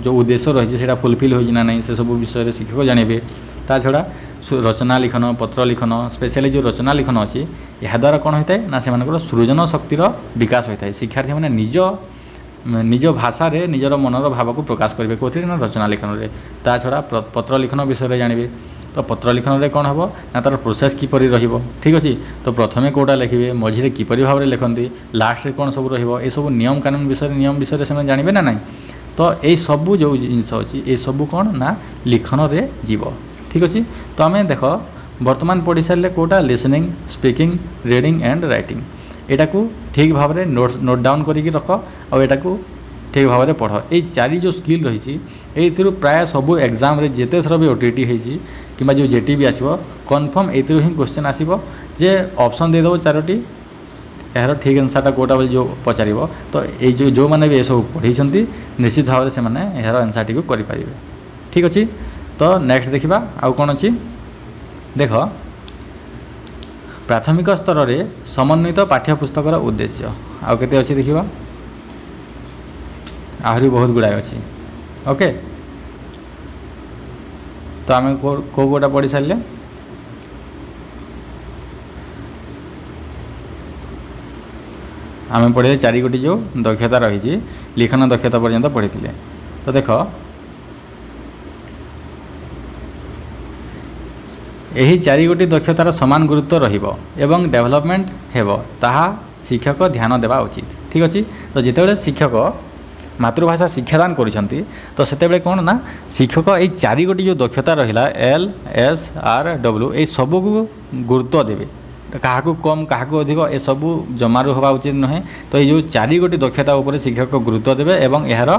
A: जो उद्देश्य रही है फुलफिल होना नहीं से सब विषय शिक्षक जानवे ता छड़ा रचना लिखन पत्र लिखन स्पेशली जो रचना लिखन अच्छी यह द्वारा कौन होता है ना से सृजन शक्तिर विकास होता है शिक्षार्थी मैंने निज भाषा रे निजर मनर भाव को प्रकाश करेंगे कौन ना रचना लिखन रे ता छड़ा पत्र लिखन विषय जानवे तो पत्र लिखन रे कौन हम ना तार प्रोसेस किपरि रहिबो ठीक अच्छे तो प्रथमे कोटा लिखे मझे किपरि भाव में लिखती लास्ट रे कौन सब रही सब नियम कानून विषय से जानवे ना ना तो ये सब जो जिनस अच्छी ये सब कौन ना लिखन रे जीव ठीक अच्छे तो आम देख बर्तमान पढ़ी सारे कोटा listening speaking reading and writing यहाँ को ठीक भाव में नोट डाउन करके रख और यहाँ को ठीक भाव में पढ़ ये चारि जो स्किल रही प्राय सब एग्जाम रे जिते थर भी ओटीटी होती कि जो जेटी भी आसो कन्फर्म ये ही क्वेश्चन आसो जे ऑप्शन देदेव चारोटी यार ठीक आंसरटा कौटा बोली जो पचार तो ये जो मैंने भी ये सब पढ़ी निश्चित भाव में यार आंसर टी करें ठीक अच्छे तो नेक्स्ट देखा आउ कौन अच्छी देख प्राथमिक स्तर में समन्वित पाठ्यपुस्तकर उद्देश्य आउ केते अच्छी देखा आहरी बहुत गुड़ाए अच्छी ओके तो आम कौ कौटा पढ़ी सारे आम पढ़े चारि गोटी जो दक्षता रही लिखन दक्षता पर्यंत पढ़ी तो देख यही चारि गोटी दक्षतार समान गुरुत्व रहिबो एवं डेवलपमेंट हेबो ताहा शिक्षक ध्यान देवा उचित ठीक अच्छे तो जितेबाला शिक्षक मातृभाषा शिक्षादान करिसेंती तो सेतेबेले कौन ना शिक्षक ये चारि गोटी जो दक्षता रहिला एल एस आर डब्ल्यू ये सब को गुरुत्व देवे क्या कम क्या अधिक ये सब जमारू हवा उचित नुहे तो ये जो चारि गोटी दक्षता उपर शिक्षक गुरुत्व देवे एवं यार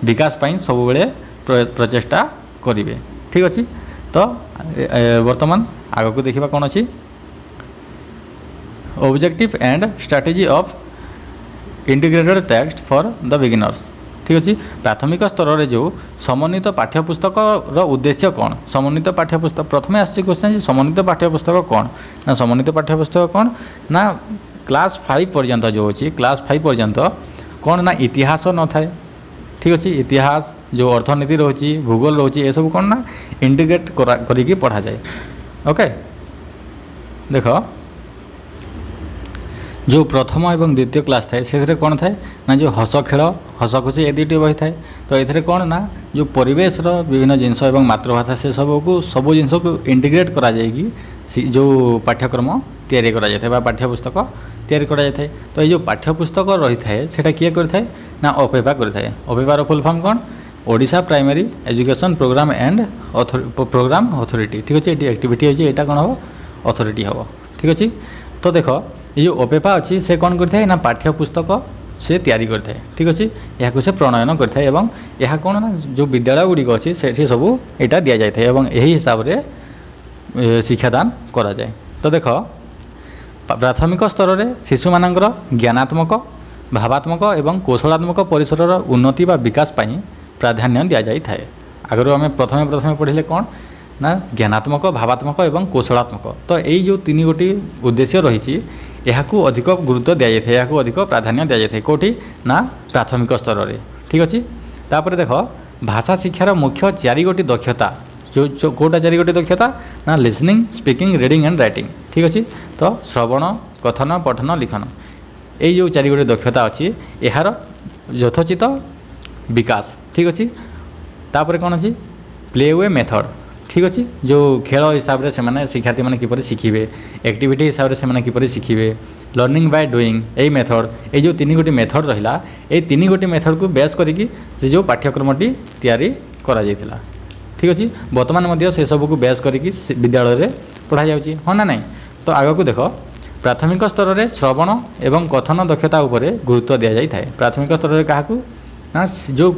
A: विकास पाई सब बेले प्रचेष्टा करेंगे ठीक अच्छे तो वर्तमान आग को देखा कौन अच्छी objective and strategy of integrated text for the beginners ठीक अच्छे प्राथमिक स्तर में जो समन्वित पाठ्यपुस्तक उद्देश्य कौन समन्वित पाठ्यपुस्तक प्रथम आसुच्छी क्वेश्चन समन्वित पाठ्यपुस्तक कौन ना समन्वित पाठ्यपुस्तक कौन ना क्लास 5 पर्यंत जो अच्छी क्लास 5 पर्यंत कौन ना इतिहास न थाए ठीक अच्छे। इतिहास जो अर्थनीति रोचे भूगोल रोचे ये सब कौन ना इंटीग्रेट करिकी पढ़ा जाए। ओके देख जो प्रथम और द्वितीय क्लास थाए से कौन थाए ना जो हस खेल हस खुशी ये दुईटी बही थाए। तो ये कौन ना जो परिवेश विभिन्न जिनस और मातृभाषा से सब जिन को इंटीग्रेट करा जाएगी जो पाठ्यक्रम तैयारी करा जाए बा पाठ्यपुस्तक तैयारी करा जाए। तो ये जो पाठ्यपुस्तक रही है सेटा किए करता ना ओपेपा करता है। ओपेपार फुल फॉर्म कौन Odisha primary education programme and programme authority. ठीक अच्छे। ये एक्टिविटी होची एटा कौन हम अथॉरिटी हम। ठीक अच्छे। तो देख ये जो ओपेपा अच्छी से कौन करता है ना पाठ्यपुस्तक से तैयारी करता है। ठीक अच्छे। यहाँ से प्रणयन करता है एवं यह कौन ना जो विद्यालय गुड़िक अच्छी से सब यहाँ दि जाए एवं यही हिसाब से शिक्षादान करा जाए। तो देख प्राथमिक स्तर में शिशु मानकर ज्ञानात्मक भावात्मक एवं कौशलात्मक परिसर उन्नति व विकास पाई प्राधान्य दि जाए थाए। आगु आम प्रथमे पढ़ले कौन ना ज्ञानात्मक भावात्मक एवं कौशलात्मक। तो यही जो तीन गोटी उद्देश्य रही यहाँ अधिक गुरुत्व दि जाए यहाँ अधिक प्राधान्य दि जाए कौटी ना प्राथमिक स्तर में। ठीक अच्छे। तापर देख भाषा शिक्षार मुख्य 4 गोटी दक्षता जो कौटा 4 गोटी दक्षता ना listening speaking reading and writing. ठीक अच्छे। तो श्रवण कथन पठन लिखन यही जो 4 गोटी दक्षता अच्छी यार यथोचित विकास। ठीक अच्छे। तापर कौन अच्छी प्ले वे मेथड। ठीक अच्छे। जो खेल हिसाब से मैंने शिक्षार्थी मैंने किपर शिखे एक्टिविटी हिसाब से मैंने किपर शिखे लर्निंग बाय डूइंग यही मेथड ये जो 3 गोटी मेथड रहा ये 3 गोटी मेथड को बेस करिकी से जो पाठ्यक्रमटी तैयारी करा जायतिला। ठीक अच्छे। बर्तमान से सब को बेस करिकी विद्यालय में पढ़ा जाउची हाँ ना नहीं। तो आग को देख प्राथमिक स्तर में श्रवण एवं कथन दक्षता उपरे गुरुत्व दि जाए। प्राथमिक स्तर में क्या ना जो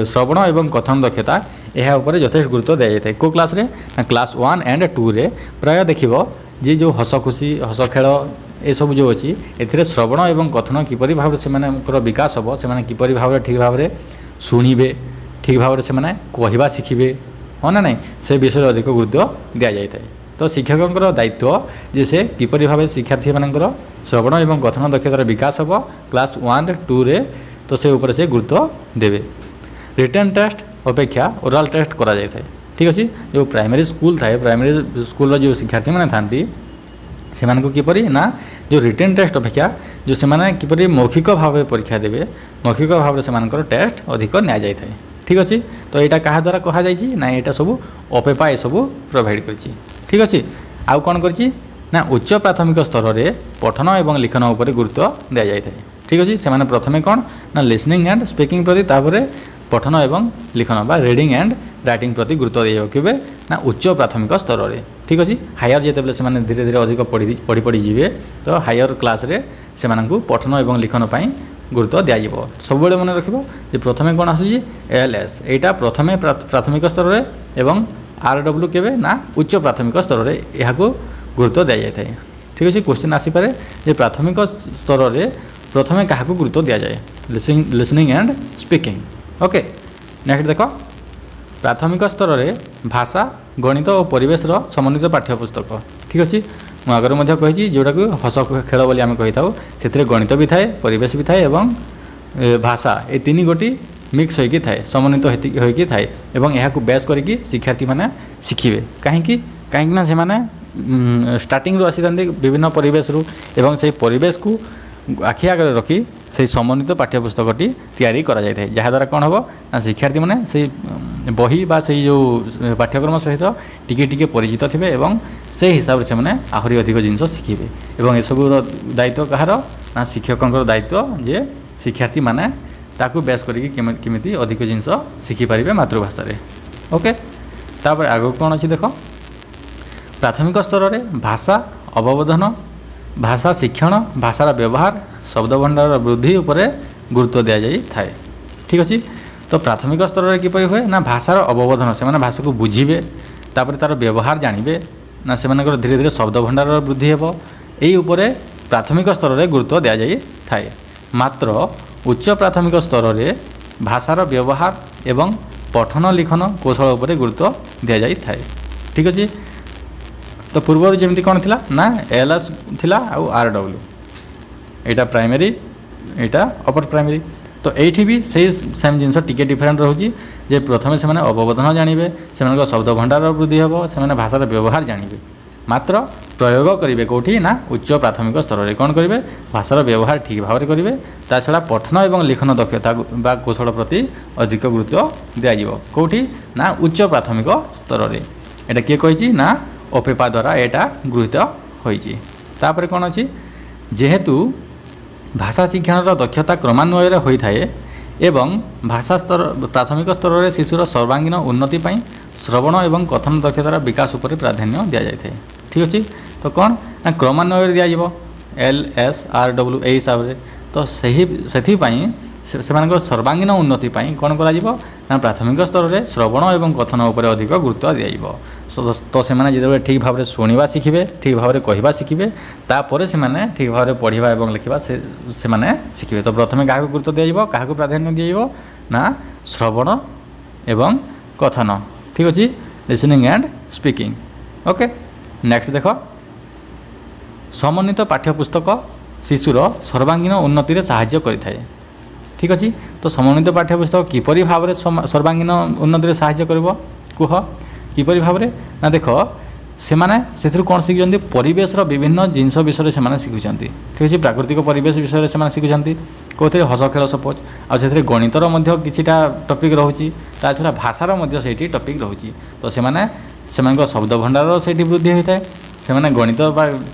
A: श्रवण एवं कथन दक्षता यह उपर यथेष्ट गुरुत्व दि जाए। को क्लास रे ना क्लास 1 एंड 2 रे प्राय देखिब जी जो हस खुशी हस खेल ये सब जो अच्छी ए श्रवण एवं कथन किपरि भाव से विकास हम से किपरि भाव ठीक भाव शुणे ठीक भाव से कहवा शिखे हाँ ना नहीं से विषय अधिक गुरुत्व दि जाए। तो शिक्षकों दायित्व जे से किपरि भाव शिक्षार्थी मानकर श्रवण एवं कथन दक्षतार विकास हम क्लास 1 2 रे तो से ऊपर से गुरुत्व देवे। रिटन टेस्ट अपेक्षा ओराल टेस्ट करा जाए। ठीक अच्छे। जो प्राइमरी स्कूल थाए प्राइमरी स्कूल जो शिक्षार्थी मैंने थांती से किपरि ना जो रिटन टेस्ट अपेक्षा जो से किपरि मौखिक भाव परीक्षा देवे मौखिक भाव से टेस्ट अधिक नि जाए। ठीक अच्छे। तो यहाँ क्या द्वारा कहुई ना यहाँ सब ओपेपा ये सब प्रोवाइड कर। ठीक अच्छे। आउ कौन कर ना उच्च प्राथमिक स्तर में पठन एवं लिखन उपर गुरुत्व दि जाए। ठीक अच्छे। से प्रथमे कौन ना लिसनिंग एंड स्पीकिंग प्रति तापर पठन एवं लिखन बा रीडिंग एंड राइटिंग प्रति गुरुत्व दिए केवे ना उच्च प्राथमिक स्तर में। ठीक अच्छे। हायर जिते से धीरे धीरे अधिक पढ़ी पढ़ी जी तो हायर क्लास रे से पठन एवं लिखन पर गुरुत्व दिज्व। सब मन रखिए प्रथमे कौन आसूँ ALS यहाँ प्रथमे प्राथमिक स्तर में एवं RW केवे ना उच्च प्राथमिक स्तर में यहाँ गुरुत्व दि जाए। ठीक अच्छे। क्वेश्चन आसीपे जे प्राथमिक स्तर में प्रथमे क्या गुरुत्व दि जाए listening and speaking. Okay next देख प्राथमिक स्तर में भाषा गणित और परिवेश समन्वित पाठ्यपुस्तक। ठीक अच्छे। मुझे कही जोटा कि हस खेल बोली आम कही था से गणित भी थाए परिवेश भी थाए एवं भाषा ये 3 गोटी मिक्स होगी थाए समन्वित होगी थाए एवं यहाँ बेस करिकी शिक्षार्थी मैंने शिखे कहीं से स्टार्टिंग आसी था विभिन्न परिवेश एवं से परिवेश को आखि आगे रखी से समन्वित पाठ्यपुस्तकटी तैयारी करा जाए जहाँद्वारा कौन हम ना शिक्षार्थी मैंने से बही बा से जो पाठ्यक्रम सहित टिके टिके परिचित थे एवं से हिसाब से मैंने आहरी अधिक जिनस शिखे एवं ये सब दायित्व कहार ना शिक्षकों दायित्व जे शिक्षार्थी मैंने ताकू बेस करके अधिक जिनस शिखिपारे मातृभाषा रे। ओके तापर आग कौन अच्छी देख प्राथमिक स्तर में भाषा अवबोधन भाषा शिक्षण भाषार व्यवहार शब्द भंडार वृद्धि उपरे गुरुत्व दि जाए थाए। ठीक अच्छे। तो प्राथमिक स्तर में किपरि हुए ना भाषार अवबोधन से भाषा को बुझे तापर तार व्यवहार जानवे ना से धीरे धीरे शब्द भंडार वृद्धि हे यही उपरे प्राथमिक स्तर में गुरुत्व दि जाए थाए। मात्र उच्च प्राथमिक स्तर में भाषार व्यवहार एवं पठन लिखन कौशल उपरे गुरुत्व दि जाए थाए। ठीक अच्छे। तो पूर्व जमी कौन थी ना ALS थिला आउ RW यहाँ प्राइमरी यहाँ अपर प्राइमरी तो ये भी से सेम जिनस टिके डिफरेंट रोचे जे प्रथम से अवबोधन जानवे से शब्द भंडार वृद्धि हे से भाषार व्यवहार जानवे मात्र प्रयोग करेंगे कौटी ना उच्च प्राथमिक स्तर में कौन करेंगे भाषार व्यवहार ठीक भाव में करेंगे ता छड़ा पठन और लिखन दक्षता बा कौशल प्रति अधिक गुरुत्व दिज्व कौटी ना उच्च प्राथमिक स्तर में एटा किए कही ना ओपेपा द्वारा यहाँ गृहीत होपर कौन अच्छी जेहेतु भाषा शिक्षण दक्षता क्रमान्वय होता है एवं भाषा स्तर प्राथमिक स्तर में शिशुर सर्वांगीन उन्नति श्रवण और कथन दक्षतार विकास उपर प्राधान्य दि जाए ठीक अच्छे तो कौन ना क्रमान्वय दिज्व LSRW ए हिसाब से तो से सर्वांगीन उन्नति कौन कर प्राथमिक स्तर में श्रवण और कथन उपर अधिक गुरुत्व दिज्व तो से जो ठीक भाव में शुणा शिखे ठीक भाव में कहवा शिखे तापर से ठीक भाव में पढ़ा और लिखा से शिखे तो प्रथम क्या गुरुत्व दिज्व क्या प्राधान्य दिज्व ना श्रवण एवं कथन ठीक अच्छे listening and speaking okay next देख समन्वित पाठ्यपुस्तक शिशुर सर्वांगीन उन्नति में साहाय्य करें ठीक अच्छे तो समन्वित पाठ्यपुस्तक किपरि भाव में सर्वांगीन उन्नति में साहाय्य कर कह किपरि भाव में ना देख से कौन शिखुं परिवेश विभिन्न जिनस विषय से शिखुंट ठीक अच्छे प्राकृतिक परिवेश विषय से शिखुंट कौन हस खेल सपोज आउ गणितर किछिटा टपिक रोचे ता छड़ा भाषार से टपिक रोचे तो से शब्द भंडार से वृद्धि होता है से गणित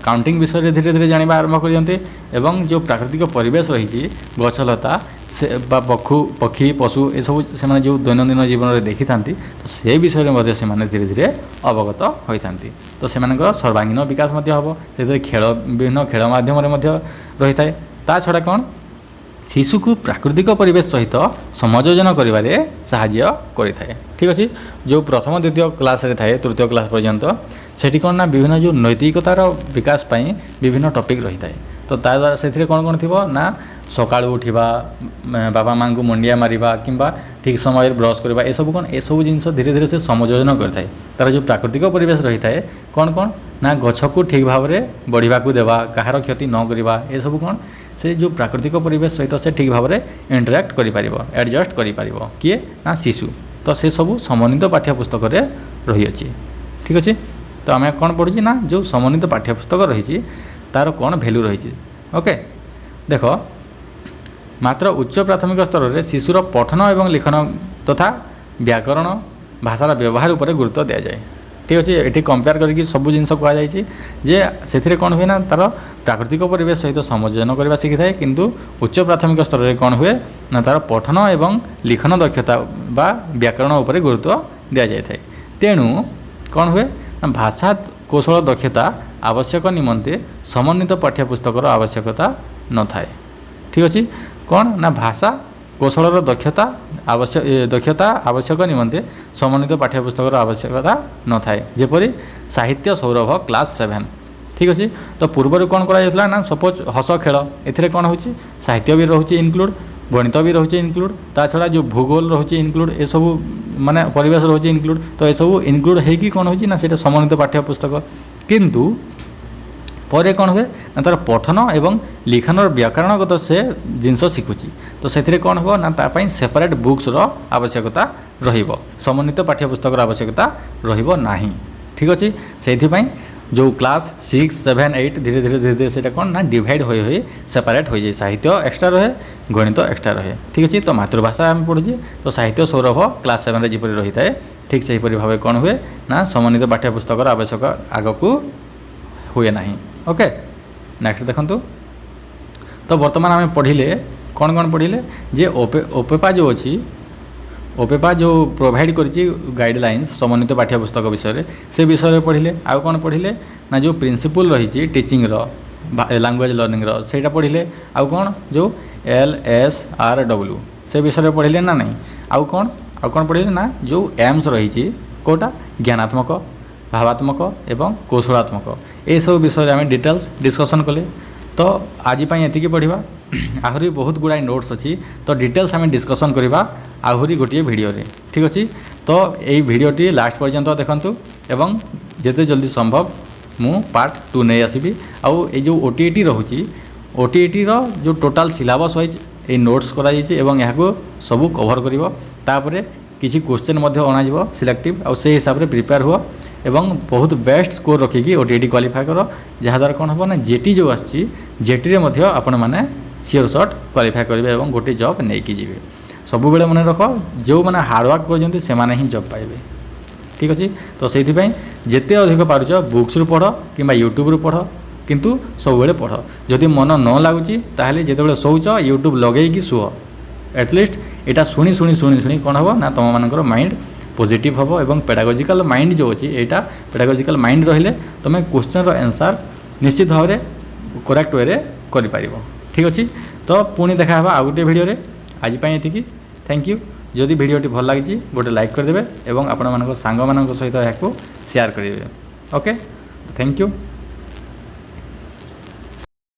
A: काउंटिंग विषय धीरे धीरे जाना आरंभ करते जो प्राकृतिक परिवेश रही गछलता से पक्षु पक्षी पशु ये सब से जो दैनंदिन जीवन में देखी था तो से विषय में धीरे धीरे अवगत होता तो से सर्वांगीन विकास हम से खेल विभिन्न खेल मध्यम रही है ता छड़ा कौन शिशु को प्राकृतिक परिवेश सहित समायोजन करिबारे साहाय्य करिथाए ठीक अच्छे जो प्रथम द्वितीय क्लास रे थाए तृतीय क्लास पर्यंत सेठी कौन ना विभिन्न जो नैतिकतार विकास पाई विभिन्न टॉपिक रही थाए तो ता द्वारा से कौन कौन थी ना सकाळु उठिबा बाबा माँ को मुंडिया मारिबा किंबा ठीक समय ब्रश करवा ये सब कौन ये सब जिनस धीरे धीरे से समायोजन करिथाए तार जो प्राकृतिक परिवेश रही थाए कौन कौन ना गछ को ठीक भाव में बढ़िबा को देवा कहार क्षति न करवा ये सब कौन से जो प्राकृतिक परिवेश सहित से ठीक भाव में इंटराक्ट कर एडजस्ट कर किए ना शिशु तो से सब समन्वित पाठ्यपुस्तक रही अच्छी ठीक अच्छे तो आम कौन पढ़ुची ना जो समन्वित पाठ्यपुस्तक रही तार कौन भैल्यू रही ओके देख मात्र उच्च प्राथमिक स्तर में शिशुर पठन और लिखन तथा व्याकरण भाषार व्यवहार उपर गुरुत्व दि जाए ठीक अच्छे ये कंपेयर करके सब जिन कहुई से कौन हुए ना तार प्राकृतिक परिवेश सहित समायोजन करने शिखी था किंतु उच्च प्राथमिक स्तर में कौन हुए ना तार पठन और लिखन दक्षता बा व्याकरण उपर गुरुत्व दि जाए तेणु कौन हुए ना भाषा कौशल दक्षता आवश्यक निमंते समन्वित पाठ्यपुस्तकर आवश्यकता न थाए ठीक अच्छे कौन ना भाषा कौशल दक्षता आवश्यक निमंते समन्वित पाठ्यपुस्तक आवश्यकता न थाए जेपरी साहित्य सौरभ क्लास 7 ठीक अच्छे तो पूर्वर कौन करा ना सपोज हस खेल ए कौन हो साहित्य भी रोचे इनक्लूड गणित भी रोचे इनक्लूड ता छड़ा जो भूगोल रोचे इनक्लूड ये सब माने परिवेश रोचे इनक्लूड तो ये सब इनक्लूड होगी कौन हो समन्वित पाठ्यपुस्तक किंतु पर कौन हुए ना तार पठन एवं लिखन व्याकरणगत से जिनस शिखुची तो से कौन हो ना तापाई सेपरेट बुक्स आवश्यकता रहिबो समन्वित पाठ्यपुस्तक आवश्यकता रहिबो नाही ठीक अच्छे से जो क्लास 6, 7, 8 धीरे धीरे धीरे धीरे से कौन ना डिवाइड हो सेपरेट हो जाए साहित्य एक्सट्रा रहे गणित एक्सट्रा रहे ठीक अच्छे तो मातृभाषा आम पढ़ुचे तो साहित्य सौरभ क्लास 7 में जीपरी रही है ठीक से भाव कौन हुए ना समन्वित पाठ्यपुस्तक आवश्यक आग को हुए ना ओके नेक्स्ट देखंतु तो वर्तमान आम पढ़िले कौन कौन पढ़िले जे ओपेपा जो अच्छी ओपेपा जो प्रोवाइड करिछि गाइडलाइंस समन्वित पाठ्यपुस्तक विषय से विषय पढ़िले आउ कौन पढ़िले ना जो प्रिंसिपल रही टीचिंग लैंग्वेज लर्निंग सेटा पढ़िले आउ कौन जो LSRW से विषय पढ़िले ना नहीं आउ कौन पढ़िले ना जो एम्स रही कोटा ज्ञानात्मक भावात्मक एवं कौशलात्मक ये सब विषय आम डिटेल्स डिस्कसन कले तो आज ये पढ़ा आहरी बहुत गुड़ाई नोट्स अच्छी तो डिटेल्स आम डिस्कसन करवा आहरी गोटे वीडियो रे ठीक अच्छे तो यही वीडियोटी लास्ट पर्यंत देखंतु एवं जिते जल्दी संभव मु पार्ट 2 नहीं आसबि आउ ये जो OTET रोची OTET रो जो टोटाल सिलेबस वाइज এই নোट्स କରାଯାଇଛି ଏବଂ ଏହାକୁ ସବୁ କଭର କରିବ। ତାପରେ କିଛି କ୍ୱେଶ୍ଚନ୍ ମଧ୍ୟ ଅଣାଯିବ ସିଲେକ୍ଟିଭ୍, ଆଉ ସେଇ ହିସାବରେ ପ୍ରିପେୟାର ହୁଅ ଏବଂ ବହୁତ ବେଷ୍ଟ ସ୍କୋର ରଖିକି OTET କ୍ୱାଲିଫାଏ କର। ଯାହାଦ୍ୱାରା କ'ଣ ହେବ ନା JET ଯେଉଁ ଆସୁଛି JETରେ ମଧ୍ୟ ଆପଣମାନେ ସିଓର ସଟ୍ କ୍ୱାଲିଫାଏ କରିବେ ଏବଂ ଗୋଟେ ଜବ୍ ନେଇକି ଯିବେ। ସବୁବେଳେ ମନେ ରଖ, ଯେଉଁମାନେ ହାର୍ଡ଼ୱାର୍କ କରିଛନ୍ତି ସେମାନେ ହିଁ ଜବ୍ ପାଇବେ। ଠିକ୍ ଅଛି, ତ ସେଇଥିପାଇଁ ଯେତେ ଅଧିକ ପାରୁଛ ବୁକ୍ସରୁ ପଢ଼ କିମ୍ବା ୟୁଟ୍ୟୁବରୁ ପଢ଼, କିନ୍ତୁ ସବୁବେଳେ ପଢ଼। ଯଦି ମନ ନ ଲାଗୁଛି ତାହେଲେ ଯେତେବେଳେ ଶୋଉଛ ୟୁଟ୍ୟୁବ ଲଗେଇକି ଶୁଅ। ଆଟଲିଷ୍ଟ ଏଇଟା ଶୁଣି ଶୁଣି ଶୁଣି ଶୁଣି କ'ଣ ହେବ ନା ତୁମମାନଙ୍କର ମାଇଣ୍ଡ ପଜିଟିଭ୍ ହେବ ଏବଂ ପେଡାଗୋଜିକାଲ ମାଇଣ୍ଡ ଯେଉଁ ଅଛି ଏଇଟା ପେଡାଗୋଜିକାଲ ମାଇଣ୍ଡ ରହିଲେ ତୁମେ କ୍ୱେଶ୍ଚନ୍ର ଆନ୍ସର୍ ନିଶ୍ଚିତ ଭାବରେ କରେକ୍ଟ ୱେରେ କରିପାରିବ। ଠିକ୍ ଅଛି, ତ ପୁଣି ଦେଖା ହେବା ଆଉ ଗୋଟିଏ ଭିଡ଼ିଓରେ। ଆଜି ପାଇଁ ଏତିକି, ଥ୍ୟାଙ୍କ ୟୁ। ଯଦି ଭିଡ଼ିଓଟି ଭଲ ଲାଗିଛି ଗୋଟେ ଲାଇକ୍ କରିଦେବେ ଏବଂ ଆପଣମାନଙ୍କ ସାଙ୍ଗମାନଙ୍କ ସହିତ ଏହାକୁ ସେୟାର କରିଦେବେ। Okay, thank you.